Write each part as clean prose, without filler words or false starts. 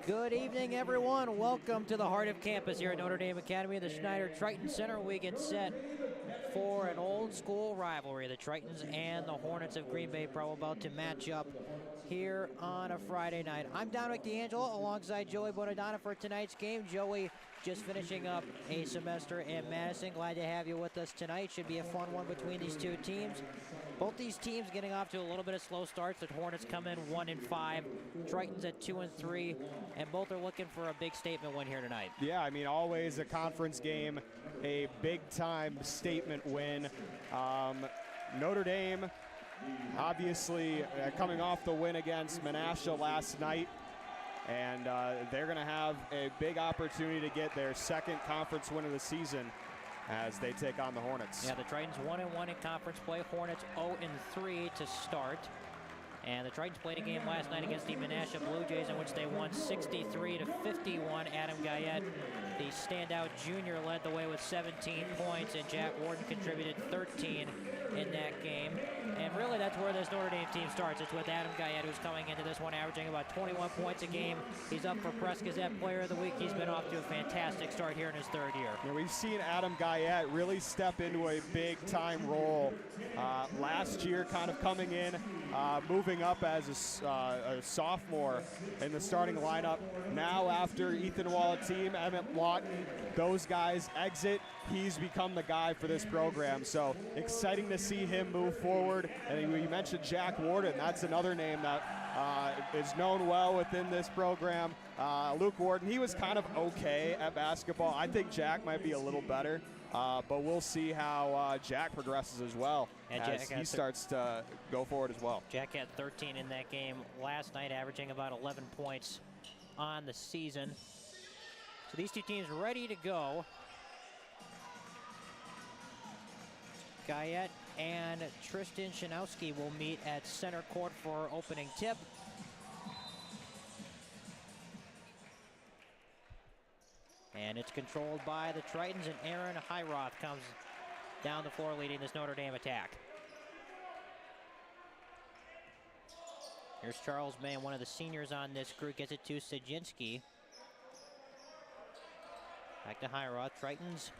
Good evening, everyone. Welcome to the heart of campus here at Notre Dame Academy, the Schneider Triton Center. We get set for an old school rivalry. The Tritons and the Hornets of Green Bay Preble about to match up here on a Friday night. I'm Dominic D'Angelo alongside Joey Bonadonna for tonight's game. Joey just finishing up a semester in Madison. Glad to have you with us tonight. Should be a fun one between these two teams. Both these teams getting off to a little bit of slow starts. The Hornets come in 1-5, Tritons at 2-3, and both are looking for a big statement win here tonight. Yeah, I mean, always a conference game, a big-time statement win. Notre Dame, obviously, coming off the win against Menasha last night, and they're going to have a big opportunity to get their second conference win of the season as they take on the Hornets. Yeah, the Tritons 1-1 in conference play. Hornets 0-3 to start. And the Tritons played a game last night against the Menasha Blue Jays in which they won 63-51. Adam Guyette, the standout junior, led the way with 17 points, and Jack Warden contributed 13 in that game. And really, that's where this Notre Dame team starts. It's with Adam Guyette, who's coming into this one averaging about 21 points a game. He's up for Press Gazette Player of the Week. He's been off to a fantastic start here in his third year. Yeah, we've seen Adam Guyette really step into a big-time role. Last year, kind of coming in, moving up as a sophomore in the starting lineup. Now, after Ethan Wallateam, Emmett Lawton, those guys exit, he's become the guy for this program. So exciting to see him move forward. And you mentioned Jack Warden. That's another name that is known well within this program. Luke Warden, he was kind of okay at basketball. I think Jack might be a little better. But we'll see how Jack progresses as well as he starts to go forward as well. Jack had 13 in that game last night, averaging about 11 points on the season. So these two teams ready to go. Guyette and Tristan Shanowski will meet at center court for opening tip. And it's controlled by the Tritons, and Aaron Hyroth comes down the floor leading this Notre Dame attack. Here's Charles May, one of the seniors on this group, gets it to Sajinski. Back to Hyroth. Tritons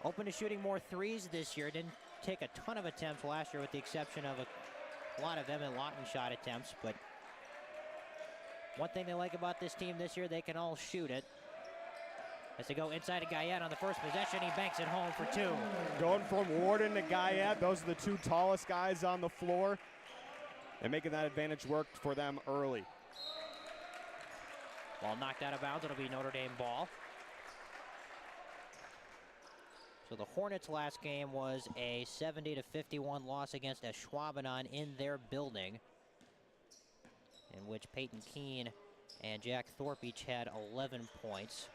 open to shooting more threes this year. Didn't take a ton of attempts last year with the exception of a lot of Emmett Lawton shot attempts. But one thing they like about this team this year, they can all shoot it. As they go inside of Guyette on the first possession, he banks it home for two. Going from Warden to Guyette, those are the two tallest guys on the floor. And making that advantage work for them early. Ball knocked out of bounds, it'll be Notre Dame ball. So the Hornets' last game was a 70-51 loss against Ashwaubenon in their building, in which Peyton Keene and Jack Thorpe each had 11 points.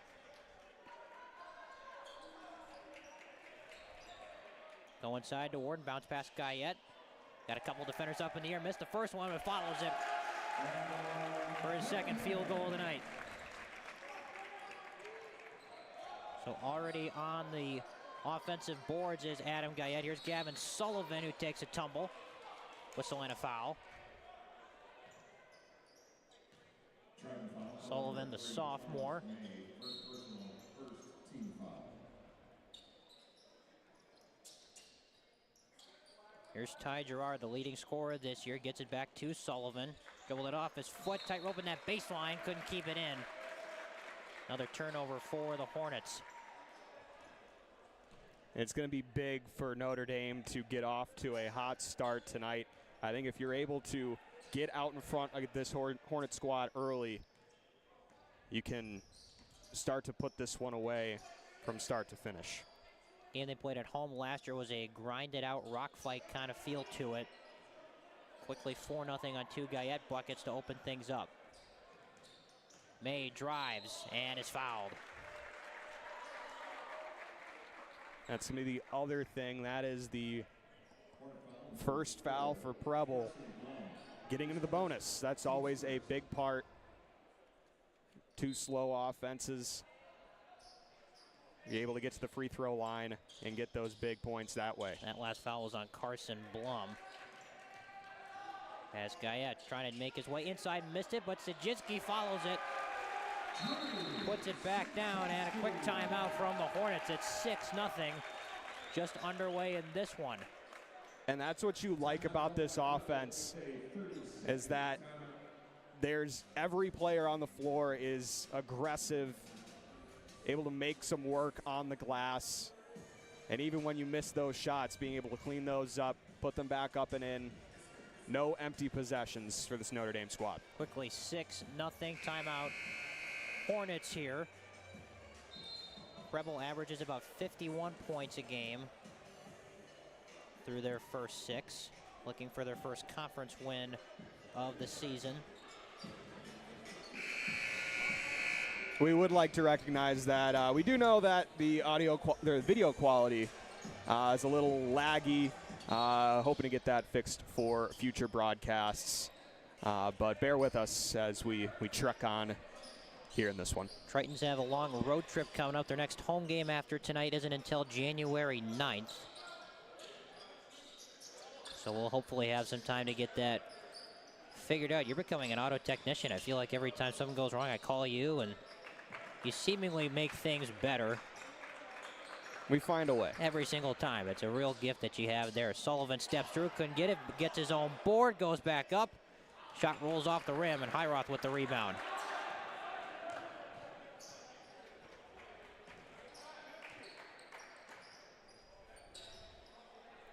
Go inside to Warden, bounce past Guyette. Got a couple defenders up in the air, missed the first one, but follows it for his second field goal of the night. So already on the offensive boards is Adam Guyette. Here's Gavin Sullivan, who takes a tumble. Whistle and a foul. Sullivan, the sophomore. Here's Ty Gerard, the leading scorer this year. Gets it back to Sullivan. Dribbled it off his foot, tight rope in that baseline. Couldn't keep it in. Another turnover for the Hornets. It's going to be big for Notre Dame to get off to a hot start tonight. I think if you're able to get out in front of this Hornet squad early, you can start to put this one away from start to finish. Game they played at home last year was a grinded-out rock fight kind of feel to it. Quickly 4-0 on two Guyette buckets to open things up. May drives and is fouled. That's going to be the other thing. That is the first foul for Preble. Getting into the bonus. That's always a big part. Two slow offenses. You're able to get to the free throw line and get those big points that way. That last foul was on Carson Blum. As Guyette trying to make his way inside, missed it, but Sajinski follows it puts it back down, and a quick timeout from the Hornets. It's 6-0, just underway in this one. And that's what you like about this offense, is that there's every player on the floor is aggressive, able to make some work on the glass. And even when you miss those shots, being able to clean those up, put them back up and in. No empty possessions for this Notre Dame squad. Quickly, 6-0 timeout. Hornets here. Preble averages about 51 points a game through their first 6. Looking for their first conference win of the season. We would like to recognize that we do know that the video quality is a little laggy. Hoping to get that fixed for future broadcasts. But bear with us as we trek on here in this one. Tritons have a long road trip coming up. Their next home game after tonight isn't until January 9th. So we'll hopefully have some time to get that figured out. You're becoming an auto technician. I feel like every time something goes wrong, I call you, and you seemingly make things better. We find a way. Every single time. It's a real gift that you have there. Sullivan steps through, couldn't get it, gets his own board, goes back up. Shot rolls off the rim, and Highroth with the rebound.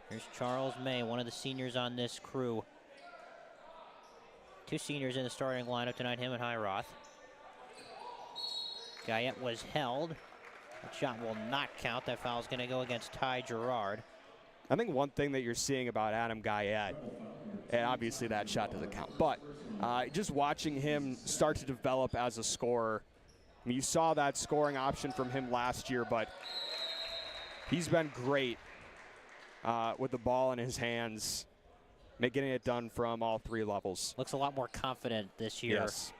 Here's Charles May, one of the seniors on this crew. 2 seniors in the starting lineup tonight, him and Highroth. Guyette was held. That shot will not count. That foul is going to go against Ty Gerard. I think one thing that you're seeing about Adam Guyette, and obviously that shot doesn't count, but just watching him start to develop as a scorer. I mean, you saw that scoring option from him last year, but he's been great with the ball in his hands, getting it done from all 3 levels. Looks a lot more confident this year. Yes.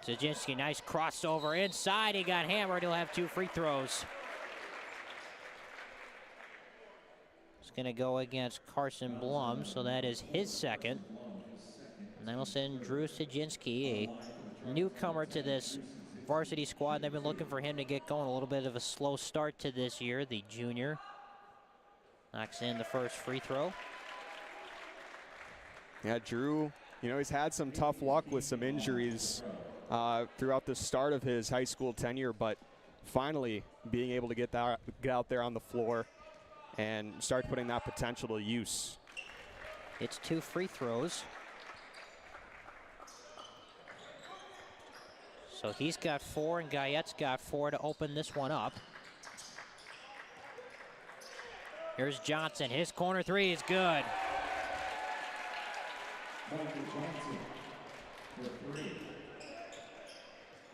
Zaginski, nice crossover inside. He got hammered. He'll have 2 free throws. It's going to go against Carson Blum, so that is his second. And that'll send Drew Zaginski, a newcomer to this varsity squad. They've been looking for him to get going. A little bit of a slow start to this year, the junior. Knocks in the first free throw. Yeah, Drew, he's had some tough luck with some injuries throughout the start of his high school tenure, but finally being able to get out there on the floor and start putting that potential to use. It's 2 free throws. So he's got 4 and Guyette's got 4 to open this one up. Here's Johnson. His corner 3 is good.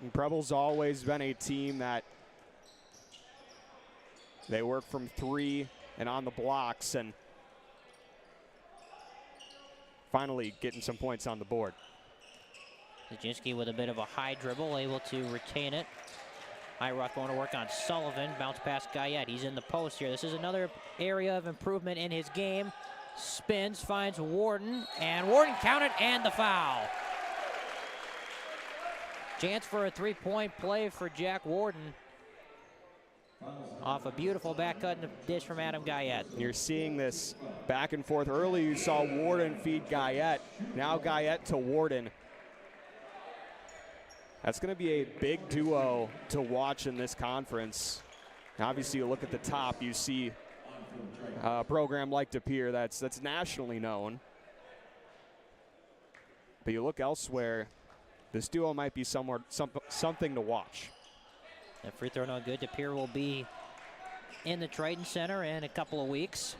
And Preble's always been a team that they work from 3 and on the blocks, and finally getting some points on the board. Zaginski with a bit of a high dribble, able to retain it. Highroth going to work on Sullivan. Bounce past Guyette. He's in the post here. This is another area of improvement in his game. Spins, finds Warden, and Warden counted, and the foul. Chance for a 3-point play for Jack Warden. Off a beautiful back cut and dish from Adam Guyette. You're seeing this back and forth. Early you saw Warden feed Guyette. Now Guyette to Warden. That's going to be a big duo to watch in this conference. Obviously, you look at the top, you see a program like De Pere that's nationally known. But you look elsewhere, this duo might be something to watch. That free throw no good. De Pere will be in the Triton Center in a couple of weeks.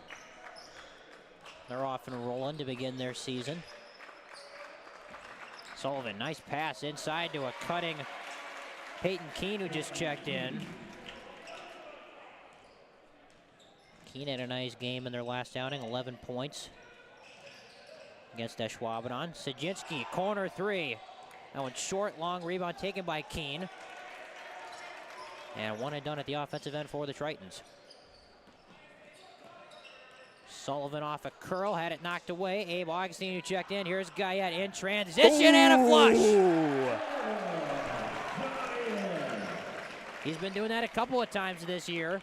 They're off and rolling to begin their season. Sullivan, nice pass inside to a cutting Peyton Keene, who just checked in. Keene had a nice game in their last outing, 11 points against Eschwabadon. Zaginski, corner 3. That one's short, long rebound taken by Keene. And one and done at the offensive end for the Tritons. Sullivan off a curl, had it knocked away. Abe Augustine who checked in. Here's Guyette in transition and a flush. He's been doing that a couple of times this year.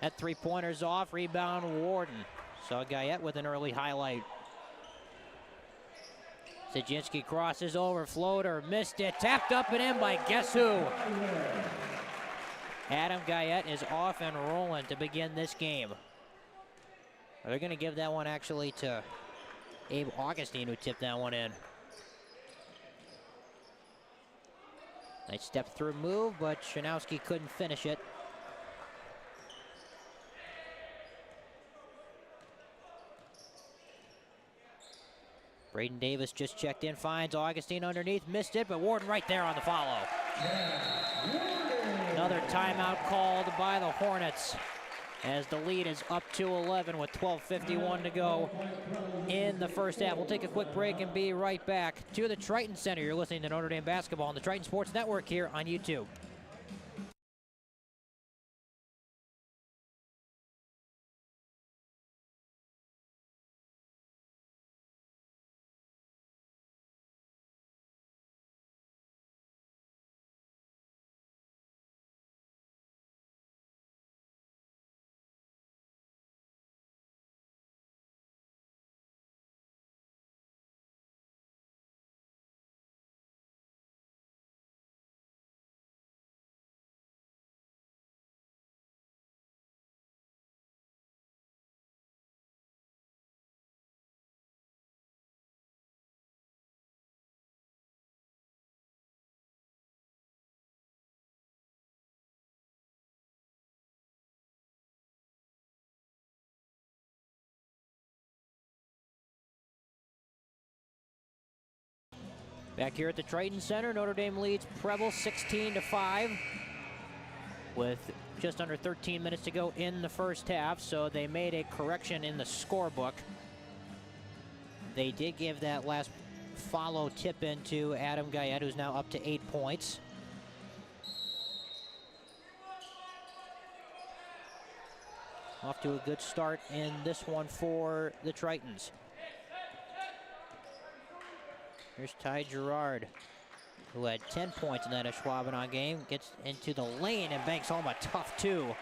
That three-pointer's off, rebound Warden. So Guyette with an early highlight. Sajinski crosses over, floater, missed it, tapped up and in by guess who? Adam Guyette is off and rolling to begin this game. They're going to give that one actually to Abe Augustine, who tipped that one in. Nice step through move, but Shanowski couldn't finish it. Braden Davis just checked in, finds Augustine underneath, missed it, but Warden right there on the follow. Another timeout called by the Hornets as the lead is up to 11 with 12:51 to go in the first half. We'll take a quick break and be right back to the Triton Center. You're listening to Notre Dame basketball on the Triton Sports Network here on YouTube. Back here at the Triton Center, Notre Dame leads Preble 16-5 with just under 13 minutes to go in the first half, so they made a correction in the scorebook. They did give that last follow tip in to Adam Guyette, who's now up to 8 points. Off to a good start in this one for the Tritons. Here's Ty Gerard, who had 10 points in that Schwabenau game. Gets into the lane and banks home a tough two.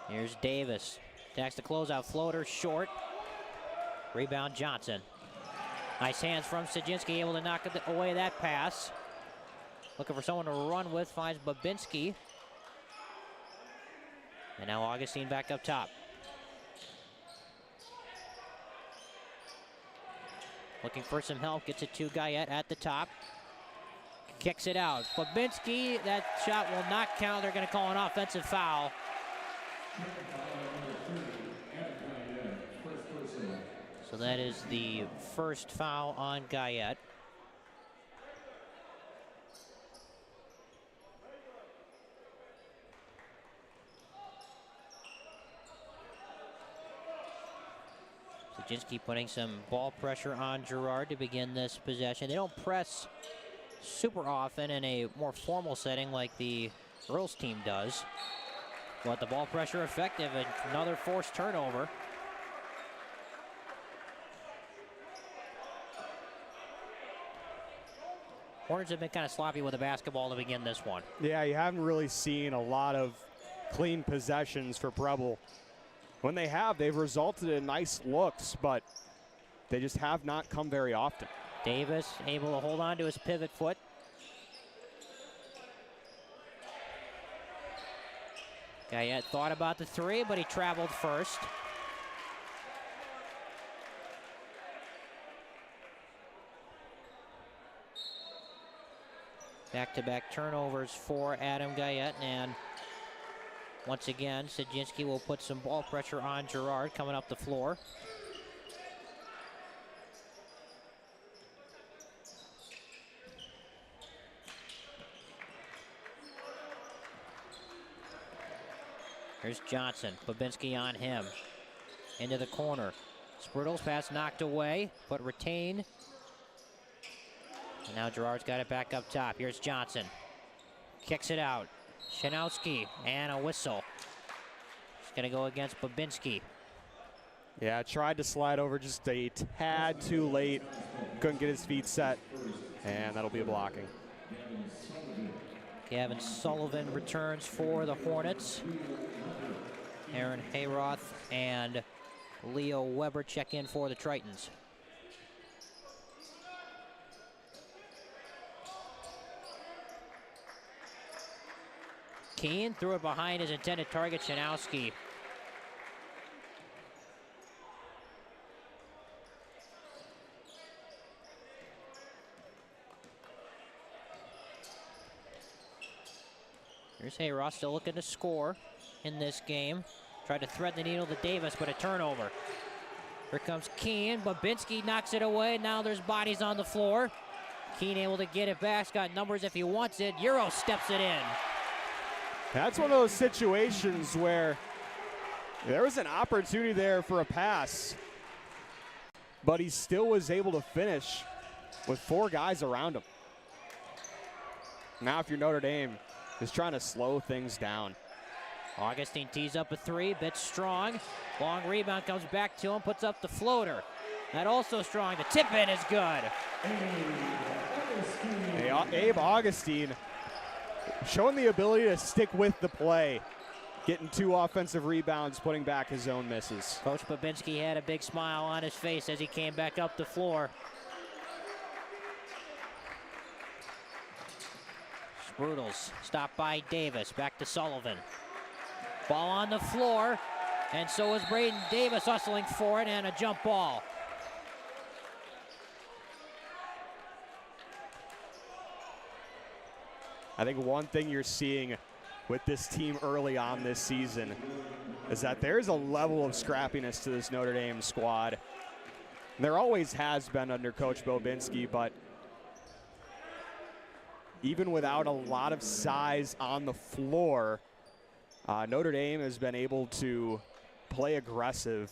Here's Davis. Attacks the closeout floater, short. Rebound Johnson. Nice hands from Sajinski, able to knock away that pass. Looking for someone to run with, finds Babinski. And now Augustine back up top. Looking for some help, gets it to Guyette at the top. Kicks it out. Babinski, that shot will not count. They're going to call an offensive foul. So that is the first foul on Guyette. Sajinski putting some ball pressure on Gerard to begin this possession. They don't press super often in a more formal setting like the Earls team does. But the ball pressure effective, and another forced turnover. Hornets have been kind of sloppy with the basketball to begin this one. Yeah, you haven't really seen a lot of clean possessions for Preble. When they have, they've resulted in nice looks, but they just have not come very often. Davis able to hold on to his pivot foot. Guyette thought about the three, but he traveled first. Back-to-back turnovers for Adam Guyette, and once again, Sajinski will put some ball pressure on Gerard coming up the floor. Here's Johnson, Babinski on him. Into the corner. Sprudle's pass knocked away, but retained. And now Gerard's got it back up top. Here's Johnson. Kicks it out. Shanowski and a whistle. He's going to go against Babinski. Yeah, tried to slide over just a tad too late. Couldn't get his feet set, and that'll be a blocking. Gavin Sullivan returns for the Hornets. Aaron Hayroth and Leo Weber check in for the Tritons. Keane threw it behind his intended target, Shanowski. Here's Hayroth still looking to score in this game. Tried to thread the needle to Davis, but a turnover. Here comes Keane. Babinski knocks it away. Now there's bodies on the floor. Keane able to get it back. He's got numbers if he wants it. Euro steps it in. That's one of those situations where there was an opportunity there for a pass, but he still was able to finish with 4 guys around him. Now if you're Notre Dame, just trying to slow things down. Augustine tees up a 3, bit strong. Long rebound comes back to him, puts up the floater. That also strong. The tip in is good. Hey, Abe Augustine showing the ability to stick with the play, getting 2 offensive rebounds, putting back his own misses. Coach Babinski had a big smile on his face as he came back up the floor. Sprudles stopped by Davis, back to Sullivan. Ball on the floor, and so is Braden Davis hustling for it, and a jump ball. I think one thing you're seeing with this team early on this season is that there's a level of scrappiness to this Notre Dame squad. And there always has been under Coach Babinski, but even without a lot of size on the floor, Notre Dame has been able to play aggressive.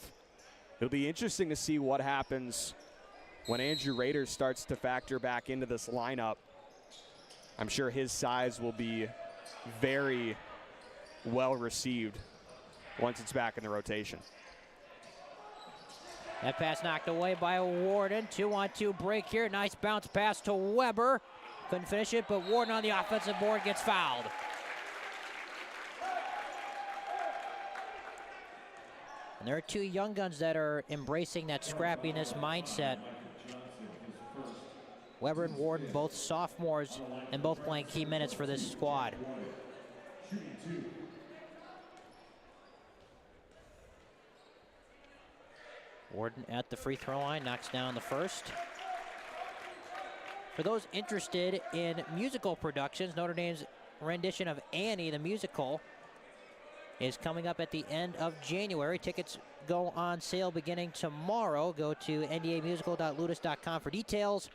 It'll be interesting to see what happens when Andrew Rader starts to factor back into this lineup. I'm sure his size will be very well received once it's back in the rotation. That pass knocked away by Warden. 2-on-2 break here. Nice bounce pass to Weber. Couldn't finish it, but Warden on the offensive board gets fouled. And there are 2 young guns that are embracing that scrappiness mindset. Weber and Warden, both sophomores, and both playing key minutes for this squad. Warden at the free throw line, knocks down the first. For those interested in musical productions, Notre Dame's rendition of Annie, the musical, is coming up at the end of January. Tickets go on sale beginning tomorrow. Go to ndamusical.ludus.com for details.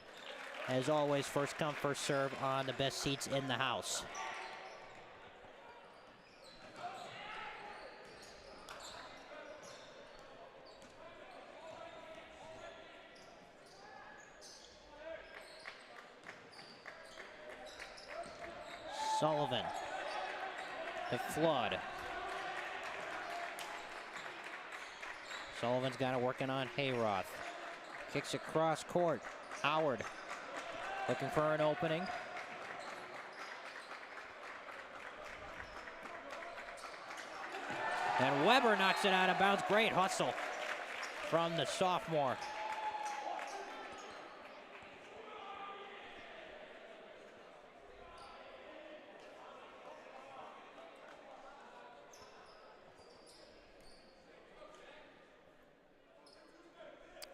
As always, first come, first serve on the best seats in the house. Sullivan, the flood. Sullivan's got it working on Hayroth. Kicks across court. Howard looking for an opening. And Weber knocks it out of bounds. Great hustle from the sophomore.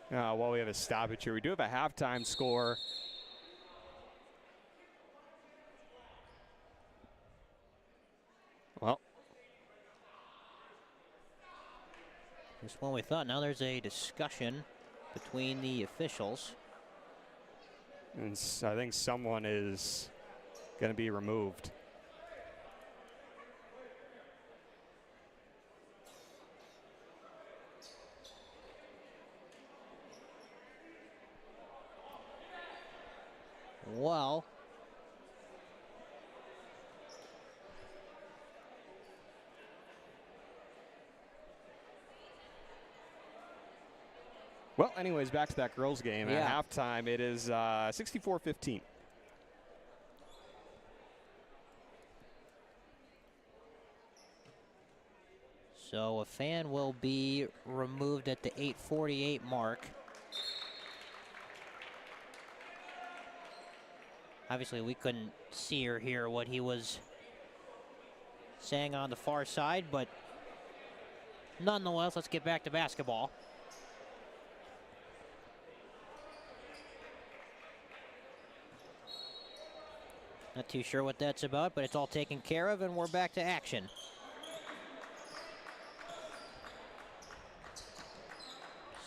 While we have a stoppage here, we do have a halftime score. Well, just when we thought, now there's a discussion between the officials. And I think someone is going to be removed. well. Well, anyways, back to that girls game. Yeah. At halftime, it is 64-15. So a fan will be removed at the 8:48 mark. Obviously, we couldn't see or hear what he was saying on the far side, but nonetheless, let's get back to basketball. Not too sure what that's about, but it's all taken care of, and we're back to action.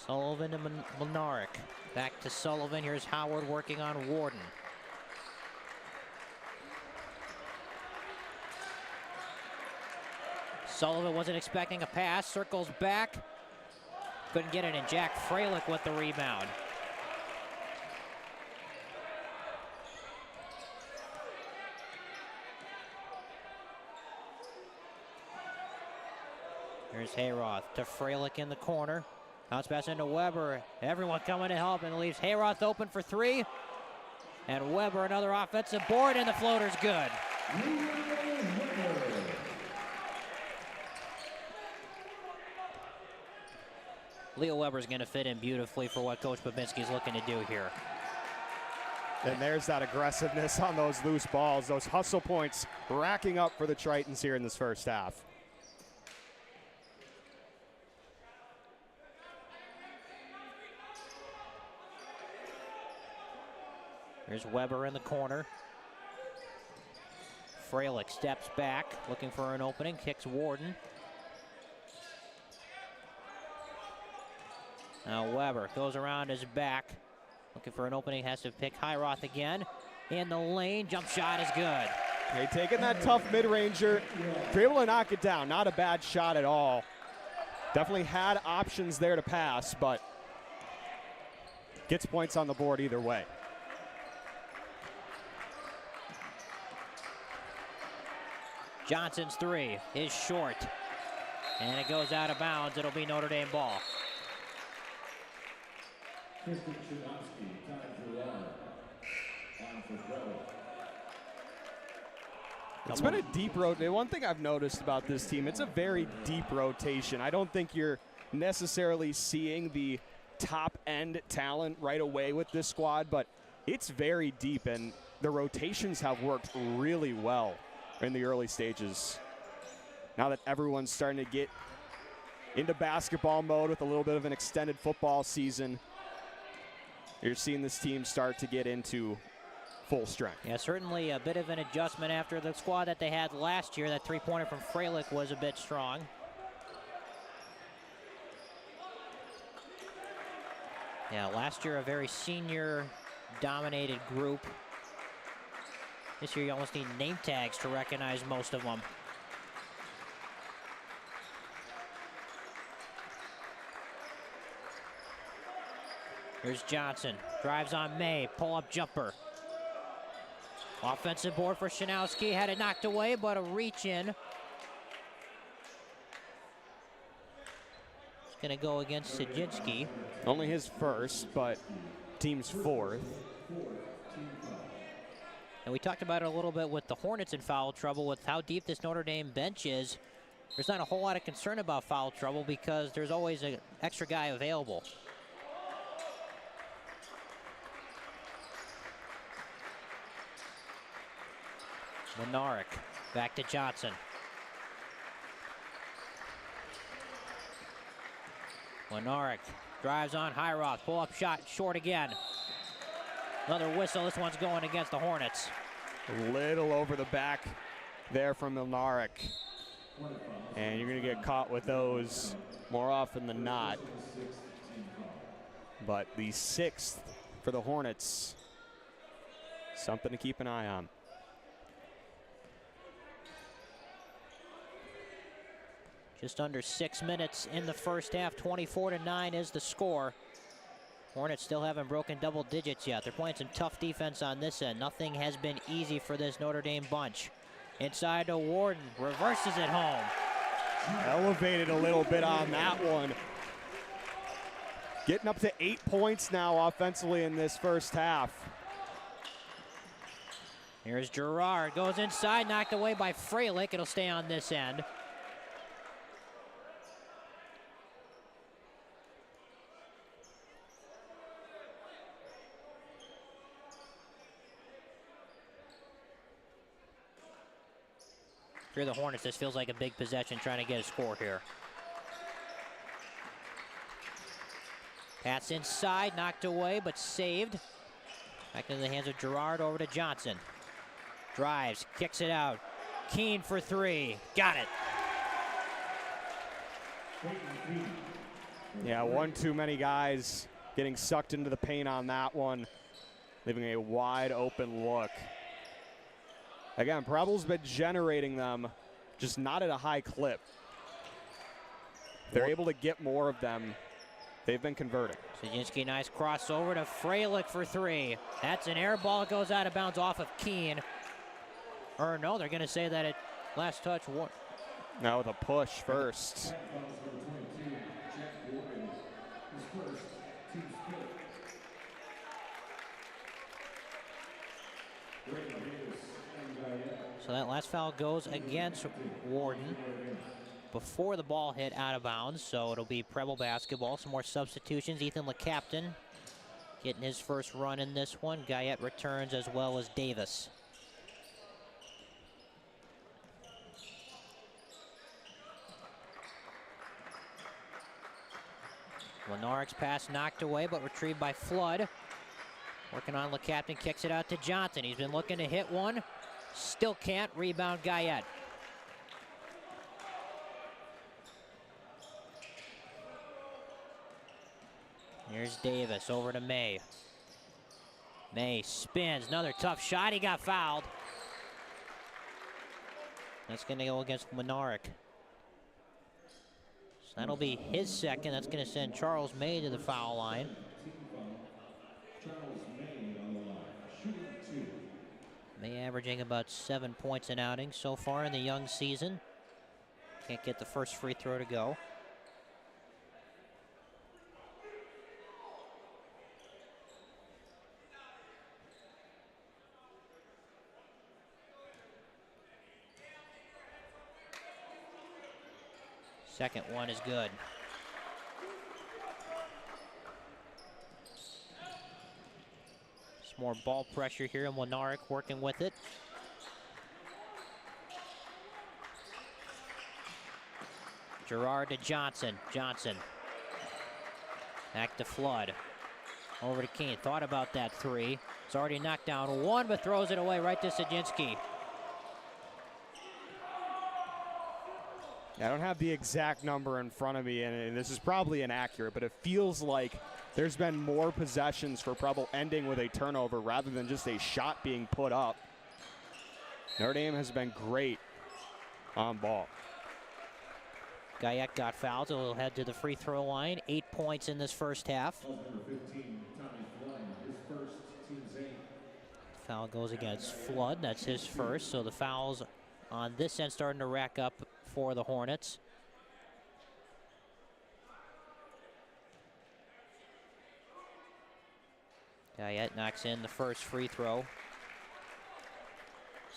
Sullivan to Monaric. Back to Sullivan. Here's Howard working on Warden. Sullivan wasn't expecting a pass. Circles back. Couldn't get it, and Jack Freilich with the rebound. Here's Hayroth to Freilich in the corner. Bounce pass into Weber. Everyone coming to help, and leaves Hayroth open for three. And Weber another offensive board, and the floater's good. Leo Weber's going to fit in beautifully for what Coach Babinski's looking to do here. And there's that aggressiveness on those loose balls, those hustle points racking up for the Tritons here in this first half. Here's Weber in the corner. Freilich steps back, looking for an opening, kicks Warden. Now Weber goes around his back, looking for an opening, has to pick Hayroth again. In the lane, jump shot is good. Hey, taking that tough mid-ranger, able to knock it down. Not a bad shot at all. Definitely had options there to pass, but gets points on the board either way. Johnson's three is short, and it goes out of bounds. It'll be Notre Dame ball. It's been a deep rotation. One thing I've noticed about this team, it's a very deep rotation. I don't think you're necessarily seeing the top-end talent right away with this squad, but it's very deep, and the rotations have worked really well in the early stages. Now that everyone's starting to get into basketball mode with a little bit of an extended football season, you're seeing this team start to get into full strength. Yeah, certainly a bit of an adjustment after the squad that they had last year. That three-pointer from Freilich was a bit strong. Yeah, last year a very senior-dominated group. This year you almost need name tags to recognize most of them. Here's Johnson, drives on May, pull-up jumper. Offensive board for Shanowski, had it knocked away, but a reach in. It's gonna go against Sajinski. Only his first, but team's fourth. And we talked about it a little bit with the Hornets in foul trouble, with how deep this Notre Dame bench is. There's not a whole lot of concern about foul trouble because there's always an extra guy available. Monaric, back to Johnson. Monaric drives on Hayroth, pull-up shot, short again. Another whistle, this one's going against the Hornets. A little over the back there from Milnaric. And you're gonna get caught with those more often than not. But the sixth for the Hornets, something to keep an eye on. Just under 6 minutes in the first half, 24-9 is the score. Hornets still haven't broken double digits yet. They're playing some tough defense on this end. Nothing has been easy for this Notre Dame bunch. Inside to Warden, reverses it home. Elevated a little bit on that one. Getting up to 8 points now offensively in this first half. Here's Gerard, goes inside, knocked away by Freilich. It'll stay on this end. If you're the Hornets, this feels like a big possession, trying to get a score here. Pass inside, knocked away, but saved. Back into the hands of Gerard, over to Johnson. Drives, kicks it out. Keene for three, got it. Yeah, one too many guys getting sucked into the paint on that one, leaving a wide open look. Again, Preble's been generating them, just not at a high clip. They're able to get more of them. They've been converting. Sajinski, nice crossover to Freilich for three. That's an air ball, goes out of bounds off of Keene. Or no, they're going to say that it last touch. Now with a push first. So that last foul goes against Warden before the ball hit out of bounds, so it'll be Preble basketball. Some more substitutions. Ethan LeCaptain getting his first run in this one. Guyette returns, as well as Davis. Lenaric's pass knocked away, but retrieved by Flood. Working on LeCaptain, kicks it out to Johnson. He's been looking to hit one. Still can't. Rebound Guyette. Here's Davis, over to May. May spins, another tough shot. He got fouled. That's going to go against Lenaric. So that'll be his second. That's going to send Charles May to the foul line. May averaging about 7 points an outing so far in the young season. Can't get the first free throw to go. Second one is good. Some more ball pressure here, and Lenaric working with it. Gerard to Johnson. Johnson. Back to Flood. Over to Keene. Thought about that three. It's already knocked down one, but throws it away right to Sajinski. I don't have the exact number in front of me, and this is probably inaccurate, but it feels like there's been more possessions for Preble ending with a turnover rather than just a shot being put up. Notre Dame has been great on ball. Guyette got fouled, so he'll head to the free throw line. 8 points in this first half. Foul goes against Flood. That's his first, so the fouls on this end starting to rack up for the Hornets. Guyette knocks in the first free throw.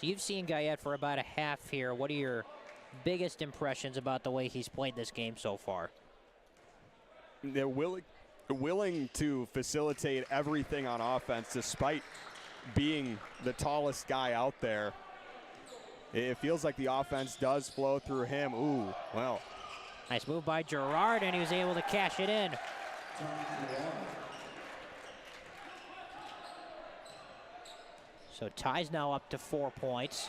So you've seen Guyette for about a half here. What are your biggest impressions about the way he's played this game so far? They're willing to facilitate everything on offense despite being the tallest guy out there. It feels like the offense does flow through him. Ooh, well. Nice move by Gerard, and he was able to cash it in. So ties now up to 4 points.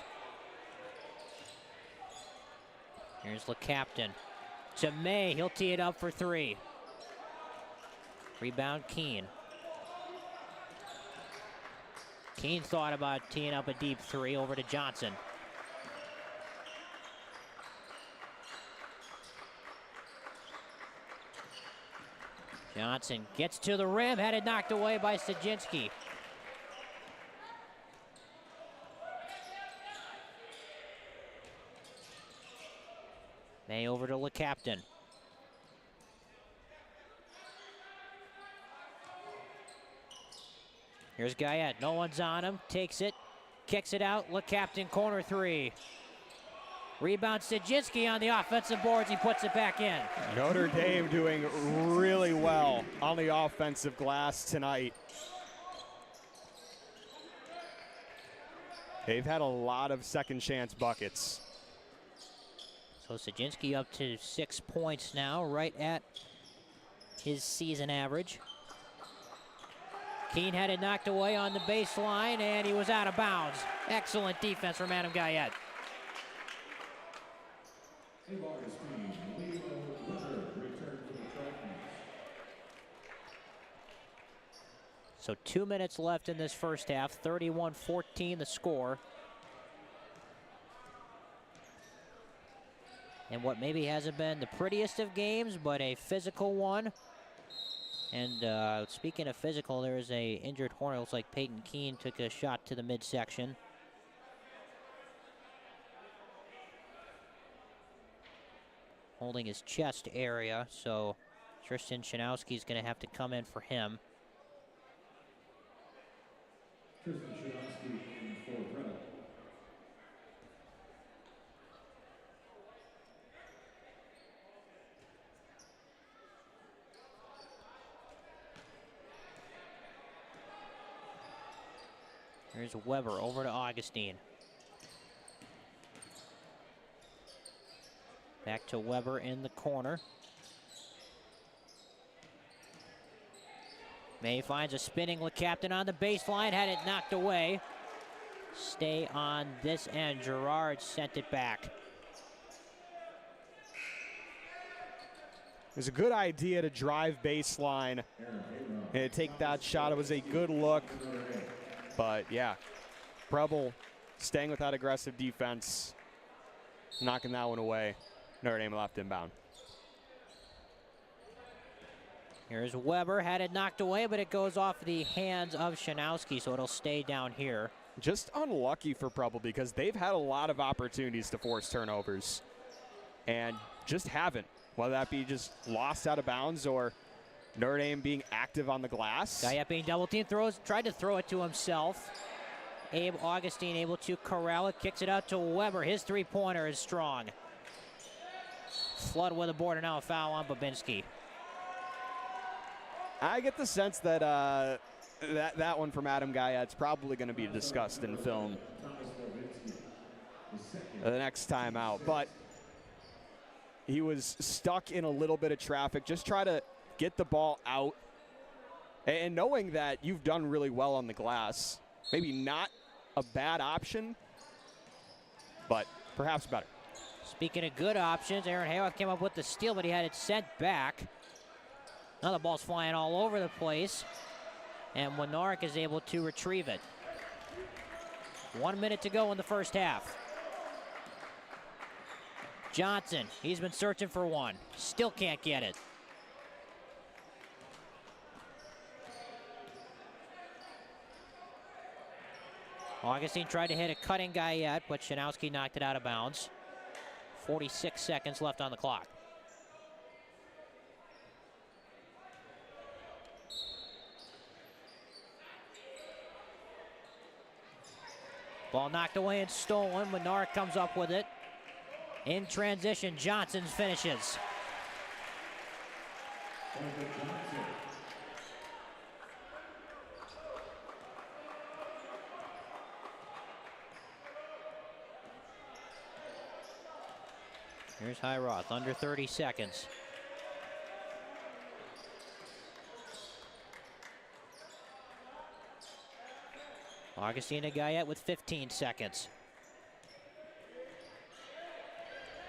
Here's LeCaptain to May. He'll tee it up for three. Rebound Keene. Keene thought about teeing up a deep three, over to Johnson. Johnson gets to the rim, had it knocked away by Stajinski. May over to LeCaptain. Here's Guyette, no one's on him, takes it, kicks it out, LeCaptain corner three. Rebound Stajinski on the offensive boards, he puts it back in. Notre Dame doing really well on the offensive glass tonight. They've had a lot of second chance buckets. So Stajinski up to 6 points now, right at his season average. Keene had it knocked away on the baseline, and he was out of bounds. Excellent defense from Adam Guyette. So 2 minutes left in this first half, 31-14 the score. And what maybe hasn't been the prettiest of games, but a physical one. And speaking of physical, there's a injured Hornet. Looks like Peyton Keene took a shot to the midsection. Holding his chest area, so Tristan Shanowski's going to have to come in for him. Tristan Shanowski for Preble. Here's Weber over to Augustine. Back to Weber in the corner. May finds a spinning LeCaptain on the baseline, had it knocked away. Stay on this end. Gerard sent it back. It was a good idea to drive baseline and take that shot. It was a good look. But yeah, Preble staying with that aggressive defense, knocking that one away. Notre Dame left inbound. Here's Weber, had it knocked away, but it goes off the hands of Shanowski, so it'll stay down here. Just unlucky for Preble because they've had a lot of opportunities to force turnovers and just haven't, whether that be just lost out of bounds or Notre Dame being active on the glass. Guyette being double teamed, tried to throw it to himself. Abe Augustine able to corral it, kicks it out to Weber. His three-pointer is strong. Flood with a board and now a foul on Babinski. I get the sense that that one from Adam Guyette's probably going to be discussed in film the next time out. But he was stuck in a little bit of traffic. Just try to get the ball out. And knowing that you've done really well on the glass, maybe not a bad option, but perhaps better. Speaking of good options, Aaron Hayworth came up with the steal, but he had it sent back. Now the ball's flying all over the place, and Winaric is able to retrieve it. 1 minute to go in the first half. Johnson, he's been searching for one. Still can't get it. Augustine tried to hit a cutting Guyette, but Shanowski knocked it out of bounds. 46 seconds left on the clock. Ball knocked away and stolen. Winaric comes up with it. In transition, Johnson finishes. Here's Highroth, under 30 seconds. Augustine to Guyette with 15 seconds.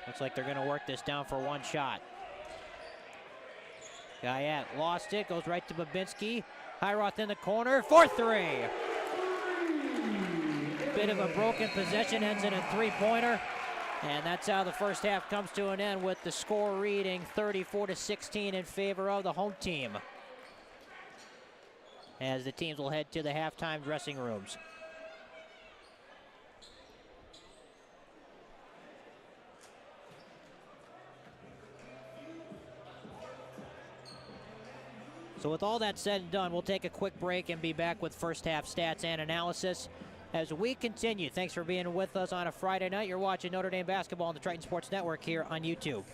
Looks like they're going to work this down for one shot. Guyette lost it, goes right to Babinski. Highroth in the corner for three. Bit of a broken possession, ends in a three-pointer. And that's how the first half comes to an end with the score reading 34-16 in favor of the home team. as the teams will head to the halftime dressing rooms. So with all that said and done, we'll take a quick break and be back with first half stats and analysis as we continue. Thanks for being with us on a Friday night. You're watching Notre Dame basketball on the Triton Sports Network here on YouTube.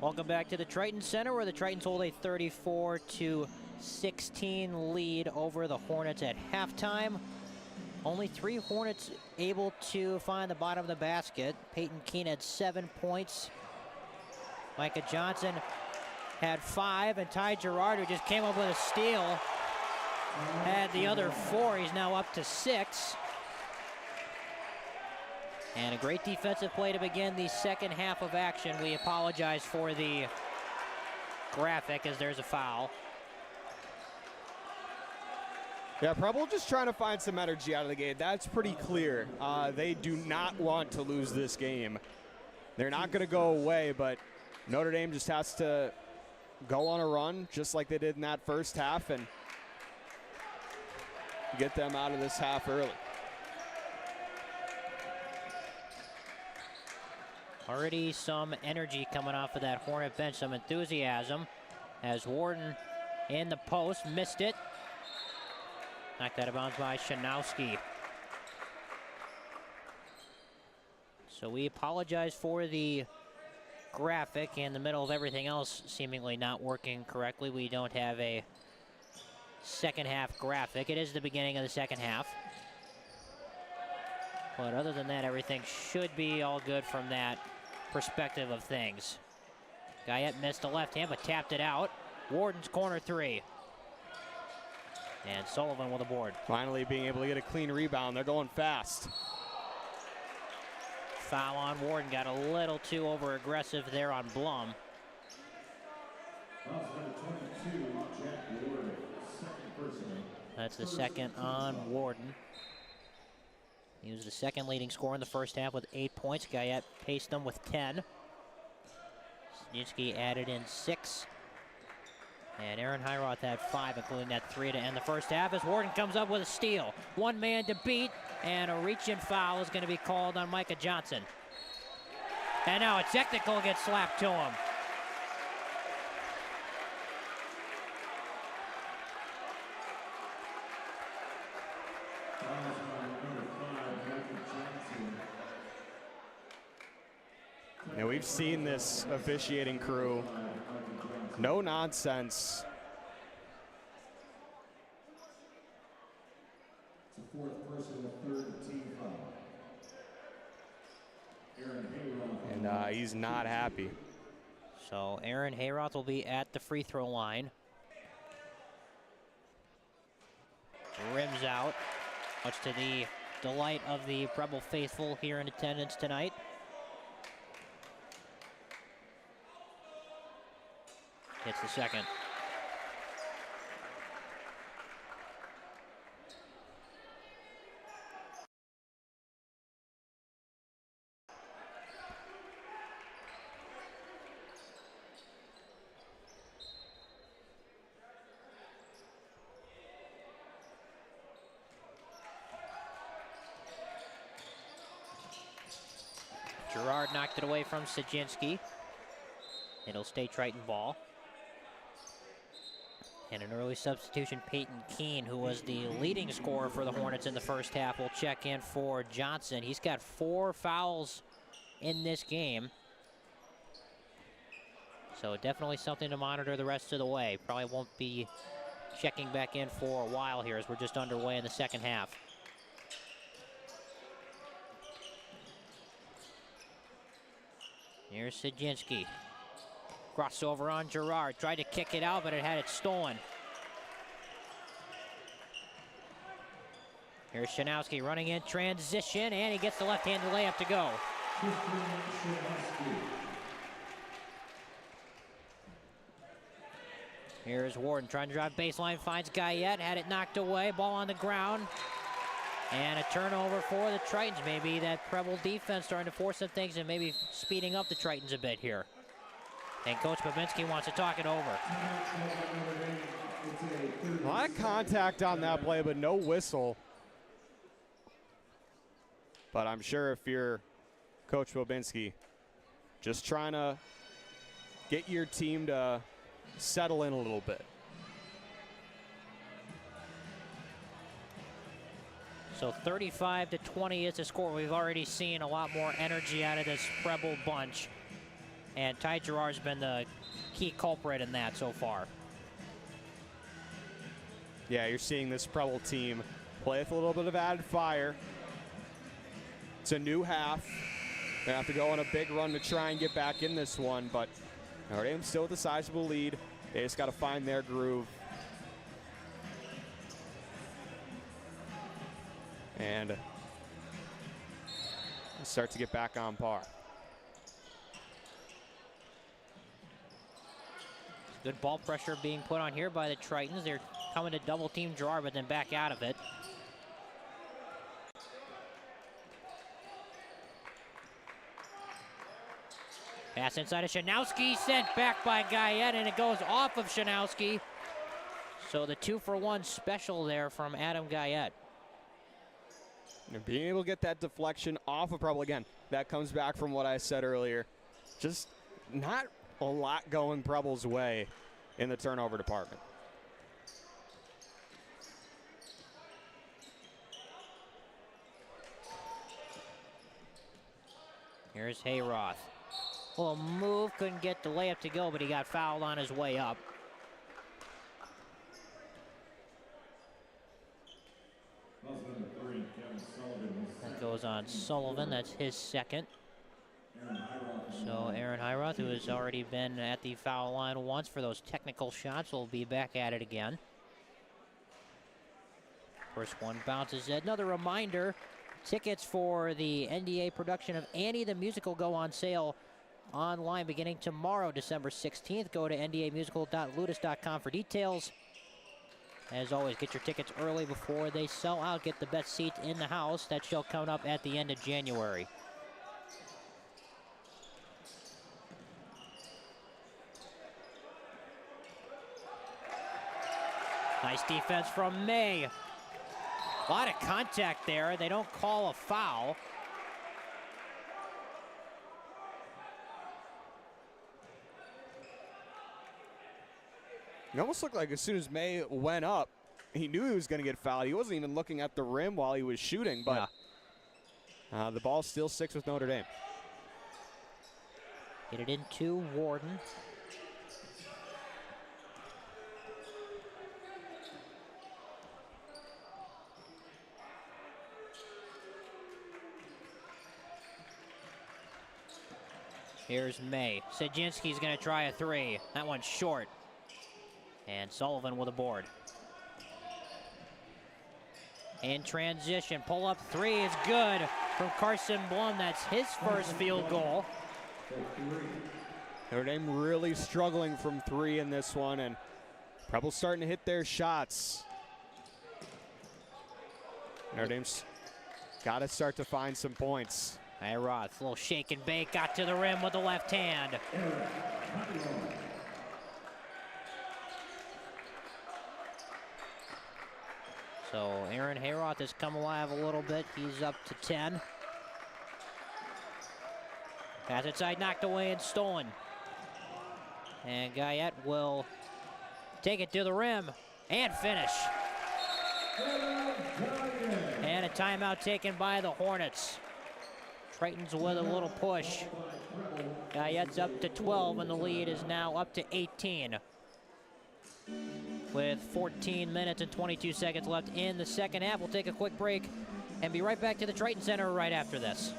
Welcome back to the Triton Center, where the Tritons hold a 34-16 lead over the Hornets at halftime. Only 3 Hornets able to find the bottom of the basket. Peyton Keene had 7 points. Micah Johnson had 5, and Ty Gerard, who just came up with a steal, had the other 4. He's now up to 6. And a great defensive play to begin the second half of action. We apologize for the graphic as there's a foul. Yeah, Preble just trying to find some energy out of the gate. That's pretty clear. They do not want to lose this game. They're not going to go away, but Notre Dame just has to go on a run, just like they did in that first half, and get them out of this half early. Already some energy coming off of that Hornet bench, some enthusiasm, as Warden in the post, missed it. Knocked out of bounds by Shanowski. So we apologize for the graphic in the middle of everything else seemingly not working correctly. We don't have a second half graphic. It is the beginning of the second half. But other than that, everything should be all good from that perspective of things. Guyette missed the left hand, but tapped it out. Warden's corner 3. And Sullivan with a board. Finally being able to get a clean rebound. They're going fast. Foul on Warden. Got a little too over-aggressive there on Blum. That's the second on Warden. He was the second leading scorer in the first half with 8 points. Guyette paced them with 10. Sniewski added in 6. And Aaron Hiroth had 5, including that 3 to end the first half, as Warden comes up with a steal. One man to beat, and a reach-in foul is going to be called on Micah Johnson. And now a technical gets slapped to him. Yeah, we've seen this officiating crew. No nonsense. It's the 4th personal, 3rd team foul. Aaron Hayroth. And he's not happy. So Aaron Hayroth will be at the free throw line. Rims out, much to the delight of the Preble faithful here in attendance tonight. Hits the second. Gerard knocked it away from Sajinski. It'll stay Triton ball. And an early substitution, Peyton Keene, who was the leading scorer for the Hornets in the first half, will check in for Johnson. He's got 4 fouls in this game. So definitely something to monitor the rest of the way. Probably won't be checking back in for a while here, as we're just underway in the second half. Here's Sajinski. Crossover on Gerard. Tried to kick it out, but it had it stolen. Here's Shanowski running in transition, and he gets the left-handed layup to go. Here's Warden trying to drive baseline, finds Guyette, had it knocked away, ball on the ground. And a turnover for the Tritons. Maybe that Preble defense starting to force some things and maybe speeding up the Tritons a bit here. And Coach Babinski wants to talk it over. A lot of contact on that play, but no whistle. But I'm sure if you're Coach Babinski, just trying to get your team to settle in a little bit. So 35-20 is the score. We've already seen a lot more energy out of this Preble bunch. And Ty Gerard's been the key culprit in that so far. Yeah, you're seeing this Preble team play with a little bit of added fire. It's a new half. They have to go on a big run to try and get back in this one, but Notre Dame still with a sizable lead. They just got to find their groove. And start to get back on par. Good ball pressure being put on here by the Tritons. They're coming to double team Gerard, but then back out of it. Pass inside of Shanowski, sent back by Guyette, and it goes off of Shanowski. So the 2-for-1 special there from Adam Guyette. And being able to get that deflection off of Preble again, that comes back from what I said earlier. Just not a lot going Preble's way in the turnover department. Here's Hayroth. Little move, couldn't get the layup to go, but he got fouled on his way up. That goes on Sullivan, that's his second. So Aaron Hayroth, who has already been at the foul line once for those technical shots, will be back at it again. First one bounces. Another reminder, tickets for the NDA production of Annie the Musical go on sale online beginning tomorrow, December 16th. Go to ndamusical.ludus.com for details. As always, get your tickets early before they sell out. Get the best seats in the house. That show coming up at the end of January. Nice defense from May. A lot of contact there. They don't call a foul. It almost looked like as soon as May went up, he knew he was going to get fouled. He wasn't even looking at the rim while he was shooting, but the ball still sticks with Notre Dame. Get it into Warden. Here's May. Sajinski's going to try a three. That one's short. And Sullivan with a board. In transition, pull-up three is good from Carson Blum. That's his first field goal. Notre Dame really struggling from three in this one, and Preble's starting to hit their shots. Notre Dame's got to start to find some points. Hayroth, a little shake and bake, got to the rim with the left hand. So Aaron Hayroth has come alive a little bit. He's up to 10. Pass inside, knocked away and stolen. And Guyette will take it to the rim and finish. And a timeout taken by the Hornets. Tritons with a little push. Guyette's up to 12, and the lead is now up to 18. With 14 minutes and 22 seconds left in the second half. We'll take a quick break and be right back to the Triton Center right after this.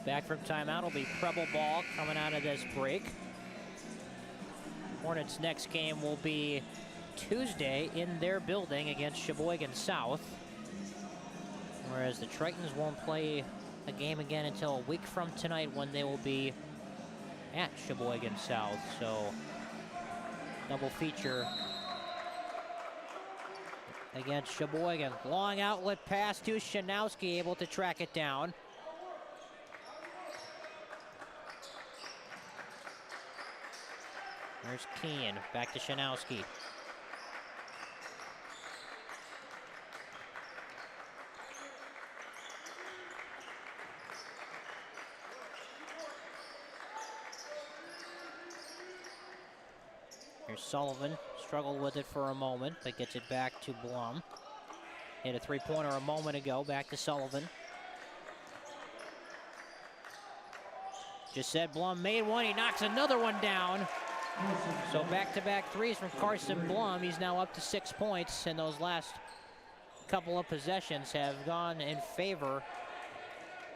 Back from timeout will be Preble ball coming out of this break. Hornets' next game will be Tuesday in their building against Sheboygan South, whereas the Tritons won't play a game again until a week from tonight when they will be at Sheboygan South. So double feature against Sheboygan. Long outlet pass to Shanowski, able to track it down. There's Keane, back to Shanowski. Here's Sullivan, struggled with it for a moment, but gets it back to Blum. Hit a three-pointer a moment ago, back to Sullivan. Just said Blum made one, he knocks another one down. So back-to-back threes from Carson Blum. He's now up to 6 points, and those last couple of possessions have gone in favor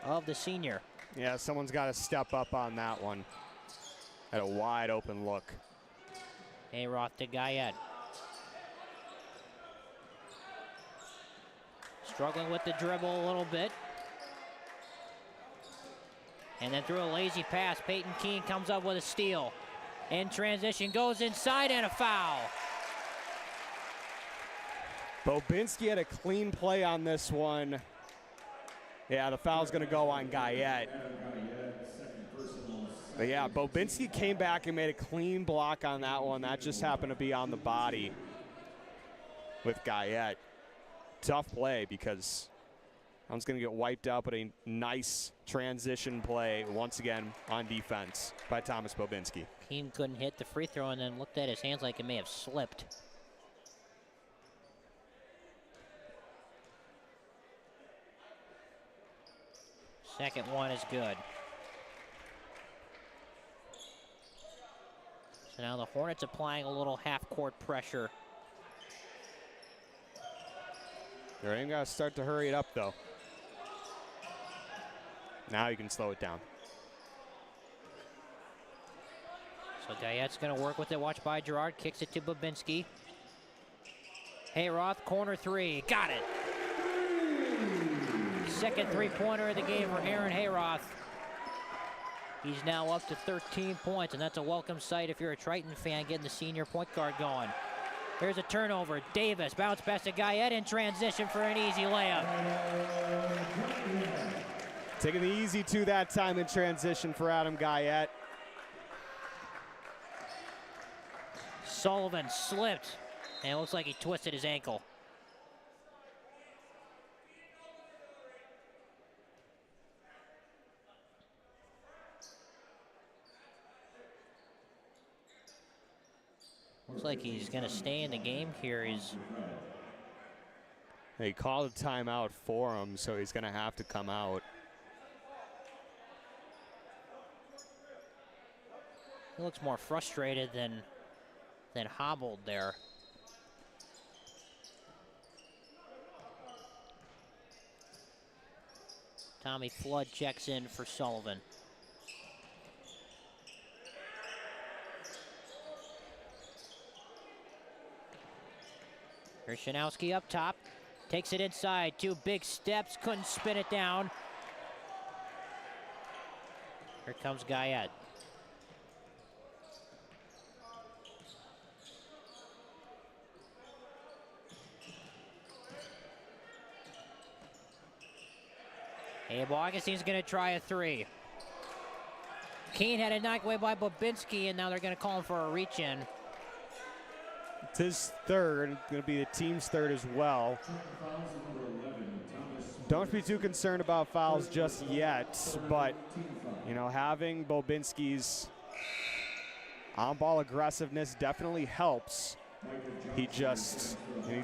of the senior. Yeah, someone's got to step up on that one. Had a wide open look. Hayroth to Guyette. Struggling with the dribble a little bit. And then through a lazy pass, Peyton Keane comes up with a steal. In transition, goes inside, and a foul. Bobinski had a clean play on this one. Yeah, the foul's going to go on Guyette. But yeah, Bobinski came back and made a clean block on that one. That just happened to be on the body with Guyette. Tough play because I was going to get wiped out, but a nice transition play once again on defense by Thomas Bobinski. Keane couldn't hit the free throw and then looked at his hands like it may have slipped. Second one is good. So now the Hornets applying a little half-court pressure. They're going to start to hurry it up, though. Now you can slow it down. So Guyette's going to work with it. Watch by Gerard. Kicks it to Bobinski. Hayroth, corner three. Got it. Second three-pointer of the game for Aaron Hayroth. He's now up to 13 points, and that's a welcome sight if you're a Triton fan, getting the senior point guard going. Here's a turnover. Davis, bounce pass to Guyette in transition for an easy layup. Taking the easy two that time in transition for Adam Guyette. Sullivan slipped, and it looks like he twisted his ankle. Looks like he's going to stay in the game here. He called a timeout for him, so he's going to have to come out. He looks more frustrated than hobbled there. Tommy Flood checks in for Sullivan. Here's Shanowski up top. Takes it inside. 2 big steps. Couldn't spin it down. Here comes Guyette. Abe Augustine's going to try a three. Keane had it knocked away by Bobinski, and now they're going to call him for a reach-in. It's his third, going to be the team's third as well. Don't be too concerned about fouls just yet, but, you know, having Bobinski's on-ball aggressiveness definitely helps. He needs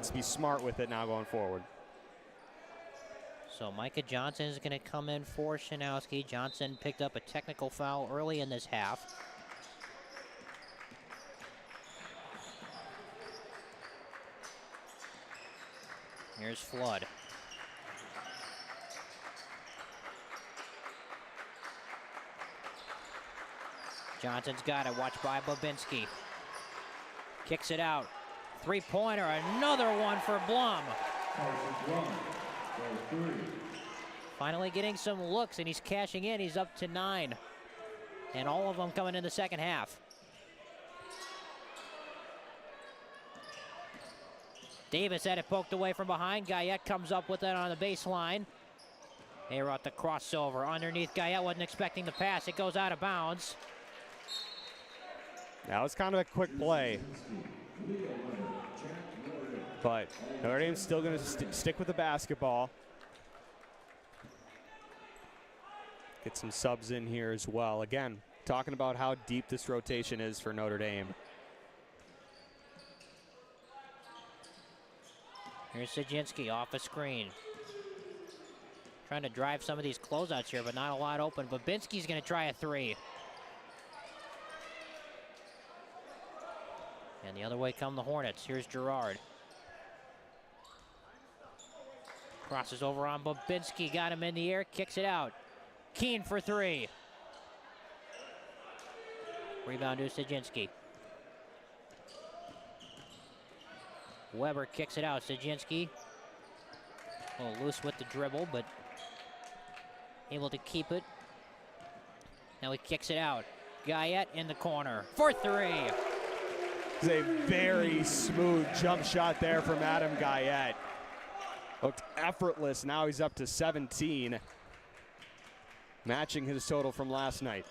to be smart with it now going forward. So Micah Johnson is going to come in for Shanowski. Johnson picked up a technical foul early in this half. Here's Flood. Johnson's got it. Watch by Bobinski. Kicks it out. Three-pointer, another one for Blum. Finally getting some looks, and he's cashing in. He's up to 9. And all of them coming in the second half. Davis had it poked away from behind. Guyette comes up with it on the baseline. Ayrot the crossover underneath Guyette. Wasn't expecting the pass. It goes out of bounds. That was kind of a quick play. But Notre Dame's still going to stick with the basketball. Get some subs in here as well. Again, talking about how deep this rotation is for Notre Dame. Here's Sajinski off a screen. Trying to drive some of these closeouts here, but not a lot open. Babinski's going to try a 3. And the other way come the Hornets. Here's Girard. Crosses over on Babinski. Got him in the air. Kicks it out. Keene for 3. Rebound to Sajinski. Weber kicks it out. Sajinski. A little loose with the dribble, but able to keep it. Now he kicks it out. Guyette in the corner for 3. It's a very smooth jump shot there from Adam Guyette. Looked effortless. Now he's up to 17. Matching his total from last night.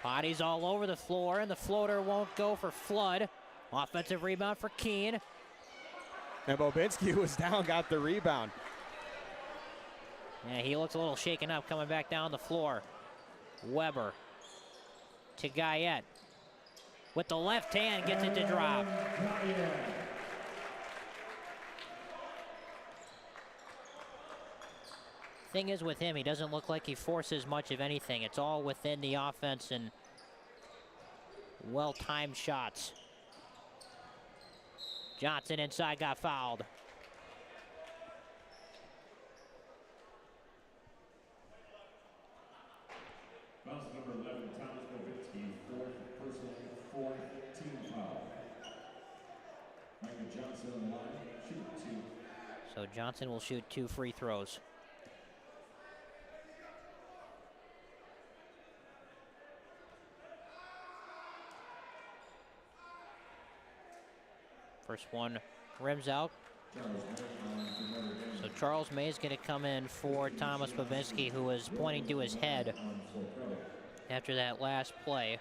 Bodies all over the floor, and the floater won't go for Flood. Offensive rebound for Keene. And Bobinski was down, got the rebound. Yeah, he looks a little shaken up coming back down the floor. Weber to Guyette. With the left hand, gets it to drop. Thing is with him, he doesn't look like he forces much of anything. It's all within the offense and well-timed shots. Johnson inside got fouled. Foul number 11, Thomas Bobinski, fourth personal, fourth team foul. Michael Johnson on the line, shoot 2. So Johnson will shoot 2 free throws. First one rims out. So Charles May is going to come in for Thomas Babinski, who was pointing to his head after that last play.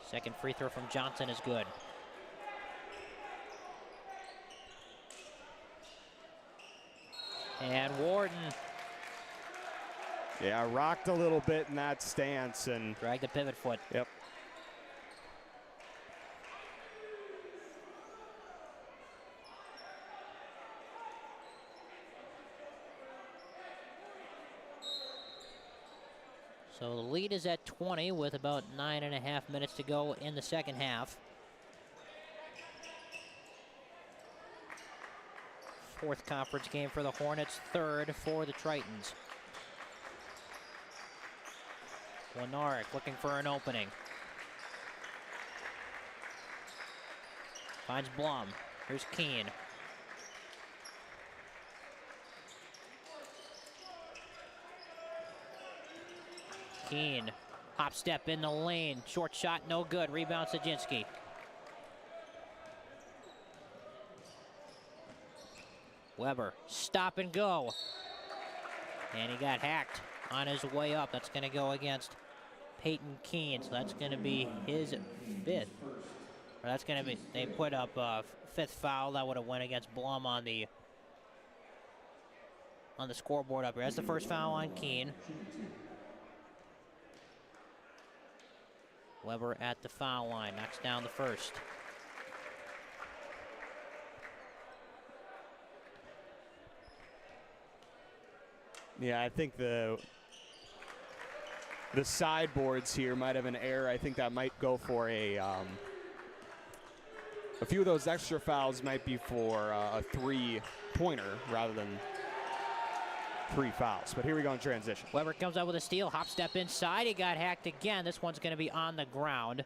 Second free throw from Johnson is good. And Warden. Yeah, rocked a little bit in that stance and dragged the pivot foot. Yep. So the lead is at 20 with about 9.5 minutes to go in the second half. Fourth conference game for the Hornets, third for the Tritons. Lenaric looking for an opening. Finds Blum. Here's Keene. Keene, hop step in the lane. Short shot, no good. Rebound Sajinski. Weber, stop and go. And he got hacked on his way up. That's going to go against Peyton Keene. So that's going to be his 5th. Or that's going to be, they put up a 5th foul. That would have went against Blum on the scoreboard up here. That's the first foul on Keene. Weber at the foul line, knocks down the first. Yeah, I think the sideboards here might have an error. I think that might go for a a few of those extra fouls might be for a three-pointer rather than 3 fouls. But here we go in transition. Weber comes out with a steal, hop step inside. He got hacked again. This one's going to be on the ground.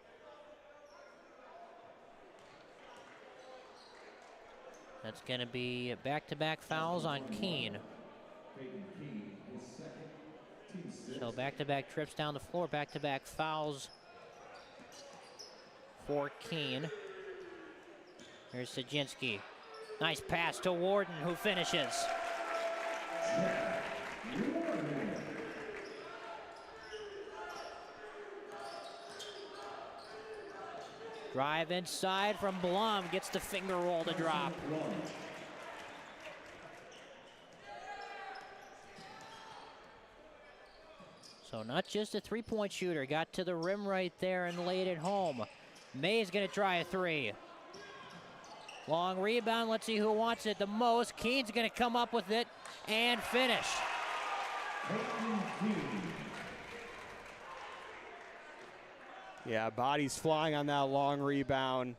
That's going to be back-to-back fouls on Keene. So back-to-back trips down the floor, back-to-back fouls for Keene. Here's Sajinski. Nice pass to Warden, who finishes. Drive inside from Blum, gets the finger roll to drop. So not just a three-point shooter, got to the rim right there and laid it home. May's gonna try a 3. Long rebound, let's see who wants it the most. Keene's gonna come up with it and finish. Yeah, bodies flying on that long rebound.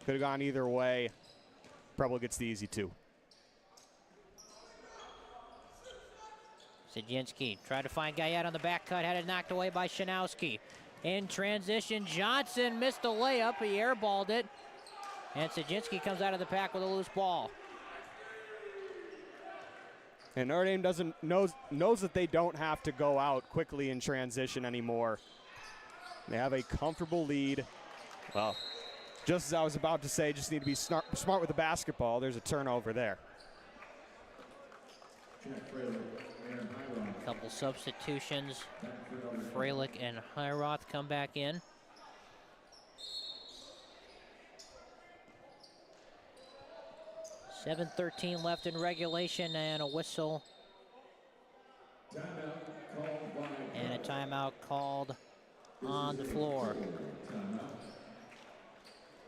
Could have gone either way. Preble gets the easy 2. Sajinski tried to find Guyette on the back cut, had it knocked away by Shanowski. In transition, Johnson missed the layup, he airballed it, and Sajinski comes out of the pack with a loose ball. And Notre Dame knows that they don't have to go out quickly in transition anymore. They have a comfortable lead. Well, just as I was about to say, just need to be smart with the basketball. There's a turnover there. A couple substitutions. Freilich and Hiroth come back in. .7:13 left in regulation and a whistle. And a timeout called on the floor.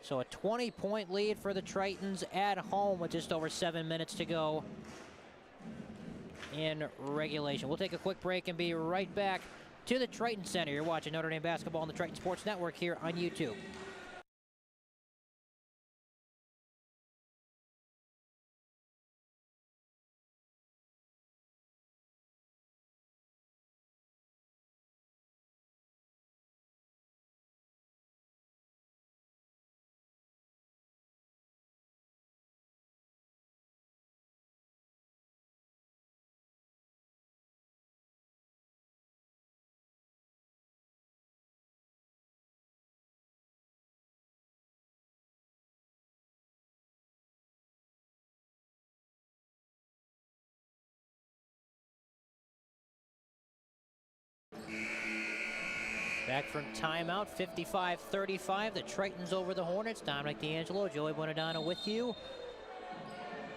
So a 20-point lead for the Tritons at home with just over 7 minutes to go in regulation. We'll take a quick break and be right back to the Triton Center. You're watching Notre Dame basketball on the Triton Sports Network here on YouTube. Back from timeout, 55-35. The Tritons over the Hornets. Dominic D'Angelo, Joey Buonadonna with you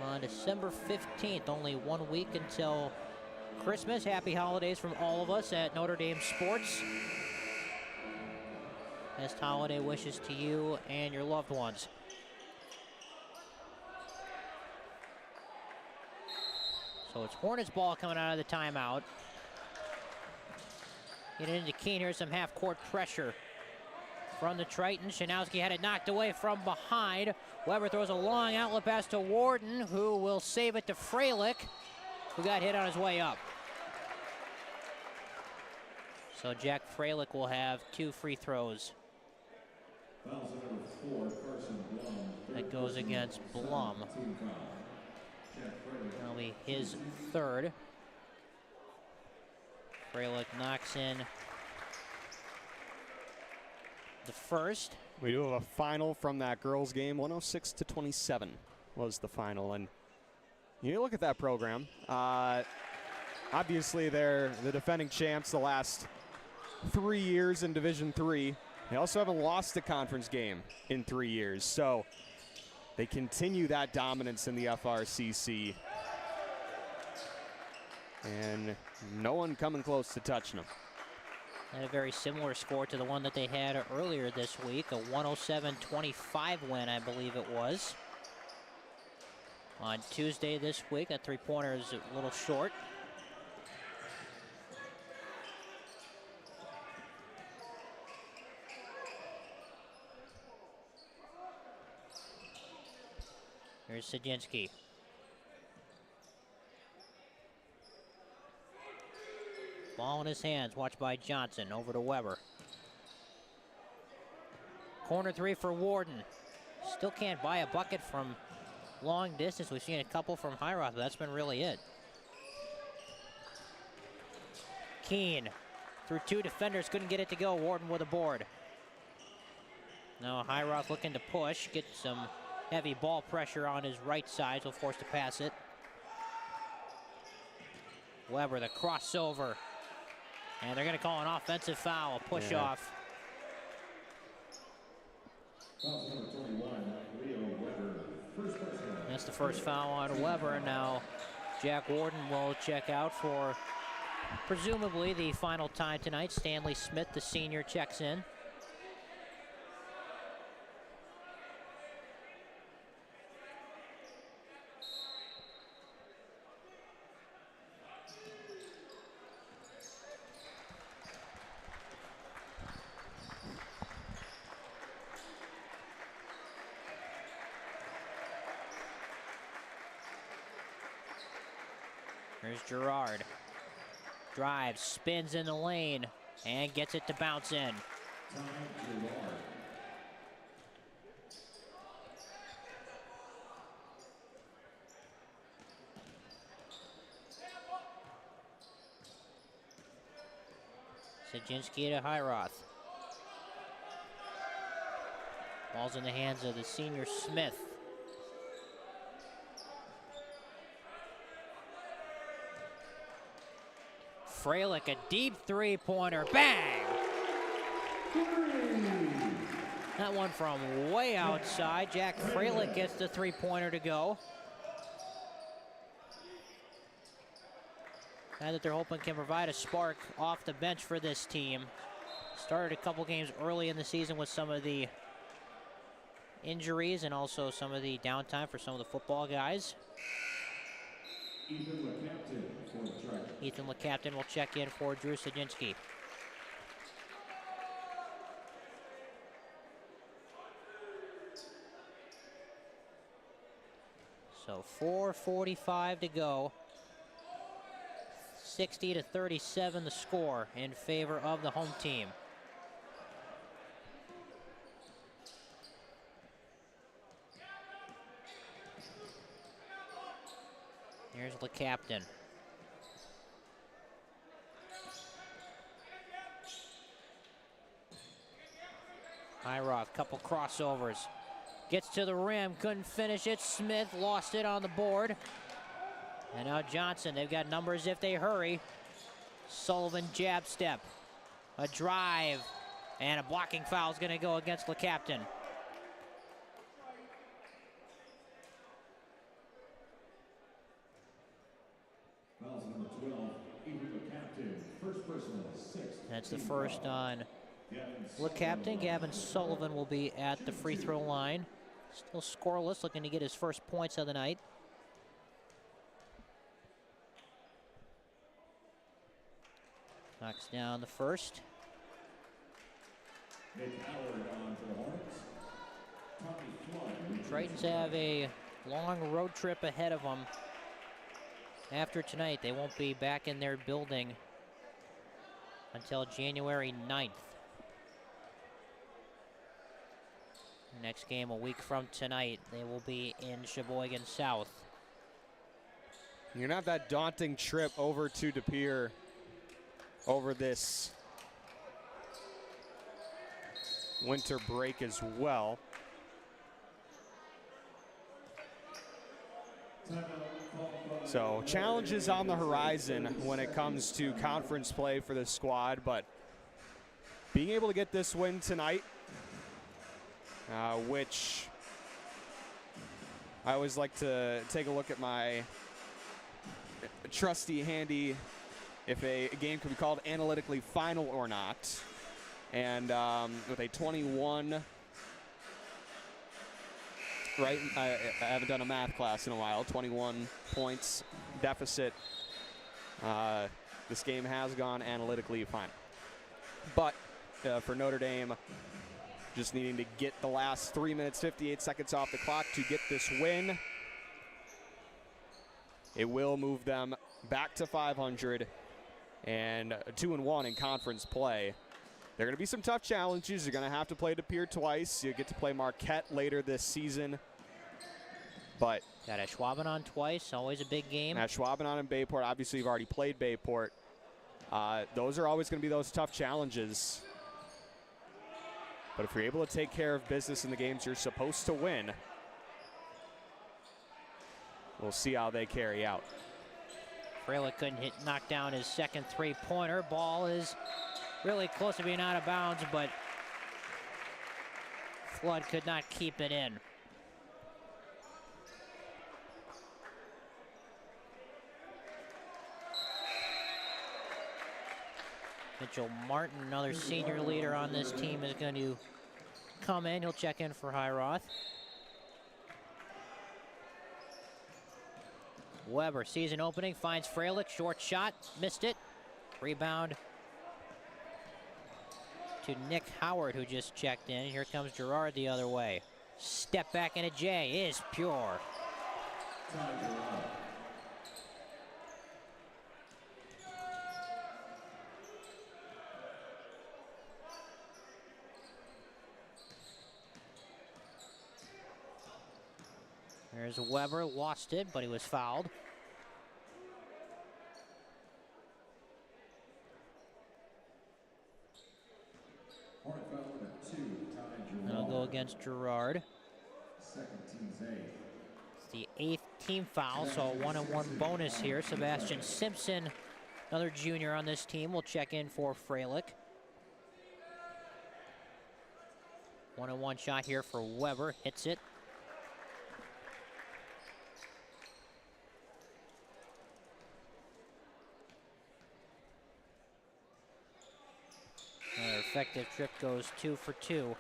on December 15th. Only 1 week until Christmas. Happy holidays from all of us at Notre Dame Sports. Best holiday wishes to you and your loved ones. So it's Hornets ball coming out of the timeout. Getting into Keene, here's some half-court pressure from the Tritons. Shanowski had it knocked away from behind. Weber throws a long outlet pass to Warden, who will save it to Freilich, who got hit on his way up. So Jack Freilich will have 2 free throws. That goes against Blum. That'll be his 3rd. Freilich knocks in the 1st. We do have a final from that girls' game. 106-27 was the final. And you look at that program. Obviously, they're the defending champs the last 3 years in Division III. They also haven't lost a conference game in 3 years. So they continue that dominance in the FRCC. And no one coming close to touching them. And a very similar score to the one that they had earlier this week, a 107-25 win, I believe it was. On Tuesday this week, that three-pointer is a little short. Here's Sajinski. Ball in his hands, watched by Johnson. Over to Weber. Corner three for Warden. Still can't buy a bucket from long distance. We've seen a couple from Highroth, but that's been really it. Keene through two defenders, couldn't get it to go. Warden with a board. Now Highroth looking to push, get some heavy ball pressure on his right side, so forced to pass it. Weber, the crossover. And they're going to call an offensive foul, a push off. That's the first foul on Weber, and now Jack Warden will check out for presumably the final time tonight. Stanley Smith, the senior, checks in. Here's Gerard. Drives, spins in the lane, and gets it to bounce in. Sajinski to Highroth. Ball's in the hands of the senior Smith. Freilich, a deep three-pointer, bang! That one from way outside. Jack Freilich gets the three-pointer to go. Guy that they're hoping can provide a spark off the bench for this team. Started a couple games early in the season with some of the injuries and also some of the downtime for some of the football guys. Ethan LeCaptain will check in for Drew Sajinski. So 4:45 to go. 60-37 the score in favor of the home team. Here's LeCaptain. Highroth, couple crossovers. Gets to the rim, couldn't finish it. Smith lost it on the board. And now Johnson, they've got numbers if they hurry. Sullivan jab step. A drive. And a blocking foul is going to go against LeCaptain. That's the first on LeCaptain. Gavin Sullivan will be at the free throw line. Still scoreless, looking to get his first points of the night. Knocks down the first. Tritons have a long road trip ahead of them. After tonight, they won't be back in their building until January 9th. Next game a week from tonight, they will be in Sheboygan South. You're not that daunting trip over to De Pere over this winter break as well. So challenges on the horizon when it comes to conference play for this squad, but being able to get this win tonight, which I always like to take a look at my trusty handy if a game can be called analytically final or not. And with a 21, right? I haven't done a math class in a while. 21 points deficit. This game has gone analytically fine. But for Notre Dame, just needing to get the last 3 minutes, 58 seconds off the clock to get this win. it will move them back to 500 and 2-1 in conference play. There are going to be some tough challenges. You're going to have to play De Pere twice. You get to play Marquette later this season. But got Ashwaubenon twice, always a big game. Ashwaubenon and Bayport, obviously you've already played Bayport. Those are always going to be those tough challenges. But if you're able to take care of business in the games you're supposed to win, we'll see how they carry out. Preble couldn't knock down his second three-pointer. Ball is really close to being out of bounds, but Flood could not keep it in. Mitchell Martin, another senior leader on this team, is going to come in. He'll check in for Highroth. Weber, season opening, finds Freilich, short shot, missed it. Rebound to Nick Howard, who just checked in. Here comes Gerard the other way. Step back into J is pure. There's Weber, lost it, but he was fouled. That'll go against Gerard. It's the 8th team foul, so a 1-on-1 bonus here. Sebastian Simpson, another junior on this team, will check in for Freilich. 1-on-1 shot here for Weber, hits it. Another effective trip goes 2 for 2.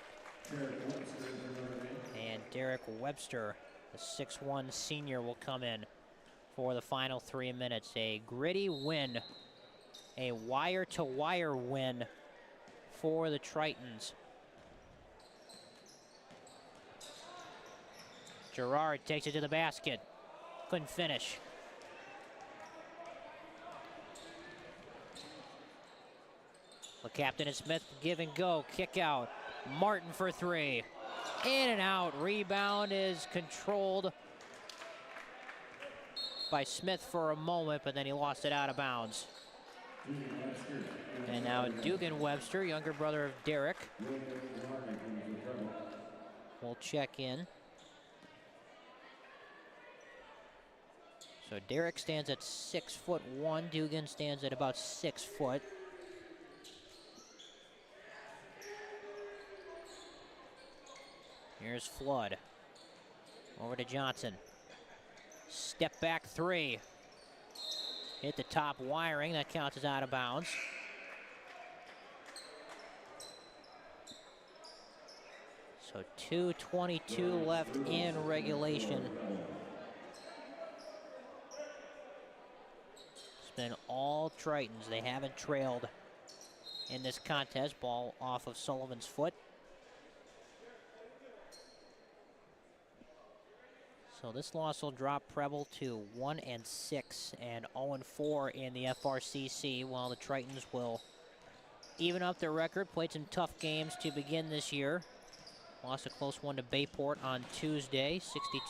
And Derek Webster, the 6'1 senior, will come in for the final 3 minutes. A gritty win, a wire-to-wire win for the Tritons. Gerard takes it to the basket. Couldn't finish. The captain and Smith give and go, kick out. Martin for three. In and out, rebound is controlled by Smith for a moment, but then he lost it out of bounds. And now Dugan Webster, younger brother of Derek, will check in. So Derek stands at 6'1", Dugan stands at about 6 foot. Here's Flood. Over to Johnson. Step back three. Hit the top wiring. That counts as out of bounds. So 2:22 left in regulation. It's been all Tritons. They haven't trailed in this contest. Ball off of Sullivan's foot. So this loss will drop Preble to 1-6 and 0-4 in the FRCC, while the Tritons will even up their record. Played some tough games to begin this year. Lost a close one to Bayport on Tuesday,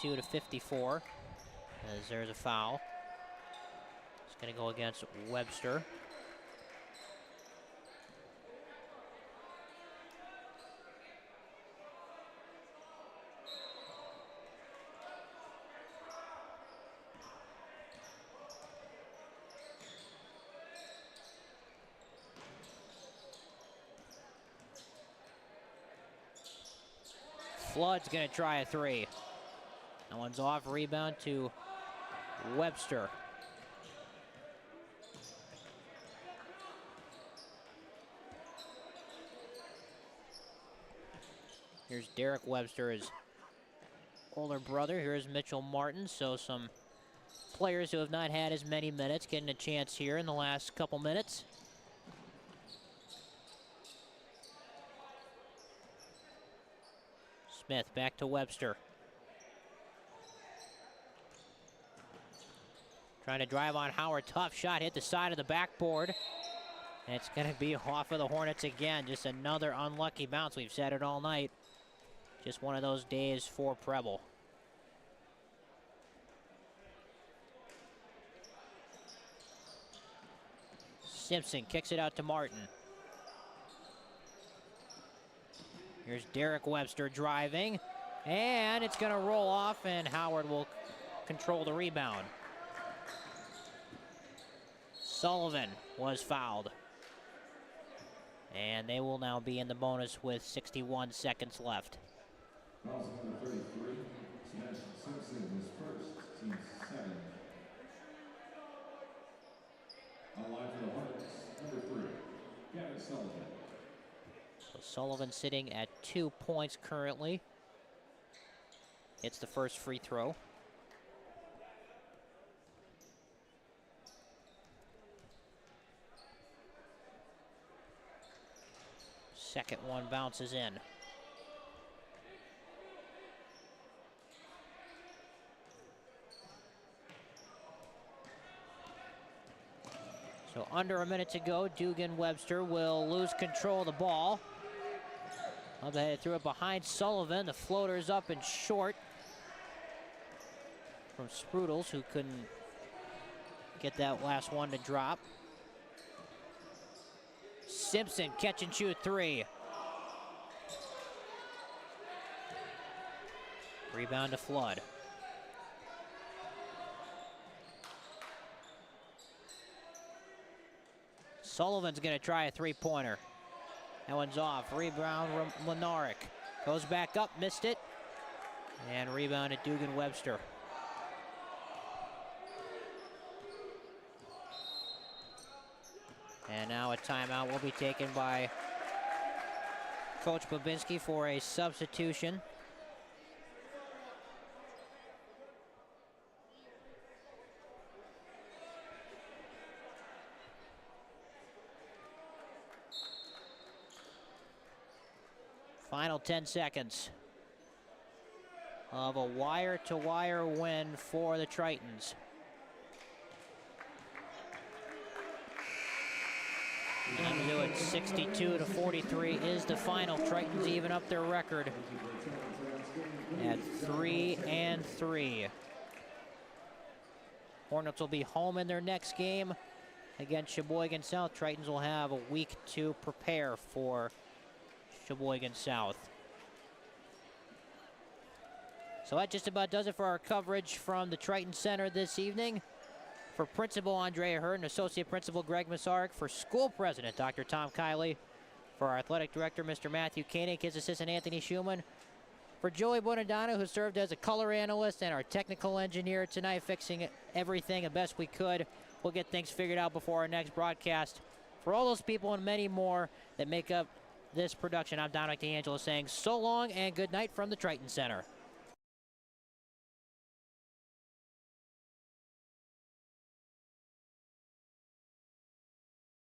62-54. As there's a foul. It's going to go against Webster. Flood's going to try a three. That one's off, rebound to Webster. Here's Derek Webster, his older brother. Here's Mitchell Martin. So some players who have not had as many minutes getting a chance here in the last couple minutes. Smith back to Webster. Trying to drive on Howard. Tough shot. Hit the side of the backboard. And it's going to be off of the Hornets again. Just another unlucky bounce. We've said it all night. Just one of those days for Preble. Simpson kicks it out to Martin. Here's Derek Webster driving. And it's going to roll off, and Howard will control the rebound. Sullivan was fouled. And they will now be in the bonus with 61 seconds left. Fouls number 33. Simpson is first, team 7. On line for the Hornets, number 3, Gavin Sullivan. So Sullivan sitting at 2 points currently. Hits the first free throw. Second one bounces in. So under a minute to go, Dugan-Webster will lose control of the ball. Up ahead, threw it behind Sullivan. The floater's up and short from Sprudels, who couldn't get that last one to drop. Simpson catch and shoot 3. Rebound to Flood. Sullivan's going to try a three-pointer. That one's off. Rebound, Lenaric. Goes back up, missed it. And rebound at Dugan-Webster. And now a timeout will be taken by Coach Babinski for a substitution. Final 10 seconds of a wire-to-wire win for the Tritons. And do it 62-43 is the final. Tritons even up their record at 3-3. Hornets will be home in their next game against Sheboygan South. Tritons will have a week to prepare for Sheboygan South. So that just about does it for our coverage from the Triton Center this evening. For Principal Andrea Hurd and Associate Principal Greg Masaryk, for School President Dr. Tom Kiley, for our Athletic Director Mr. Matthew Koenig, his assistant Anthony Schumann, for Joey Bonadonna, who served as a color analyst and our technical engineer tonight, fixing everything the best we could. We'll get things figured out before our next broadcast. For all those people and many more that make up this production, I'm Dominic D'Angelo saying so long and good night from the Triton Center.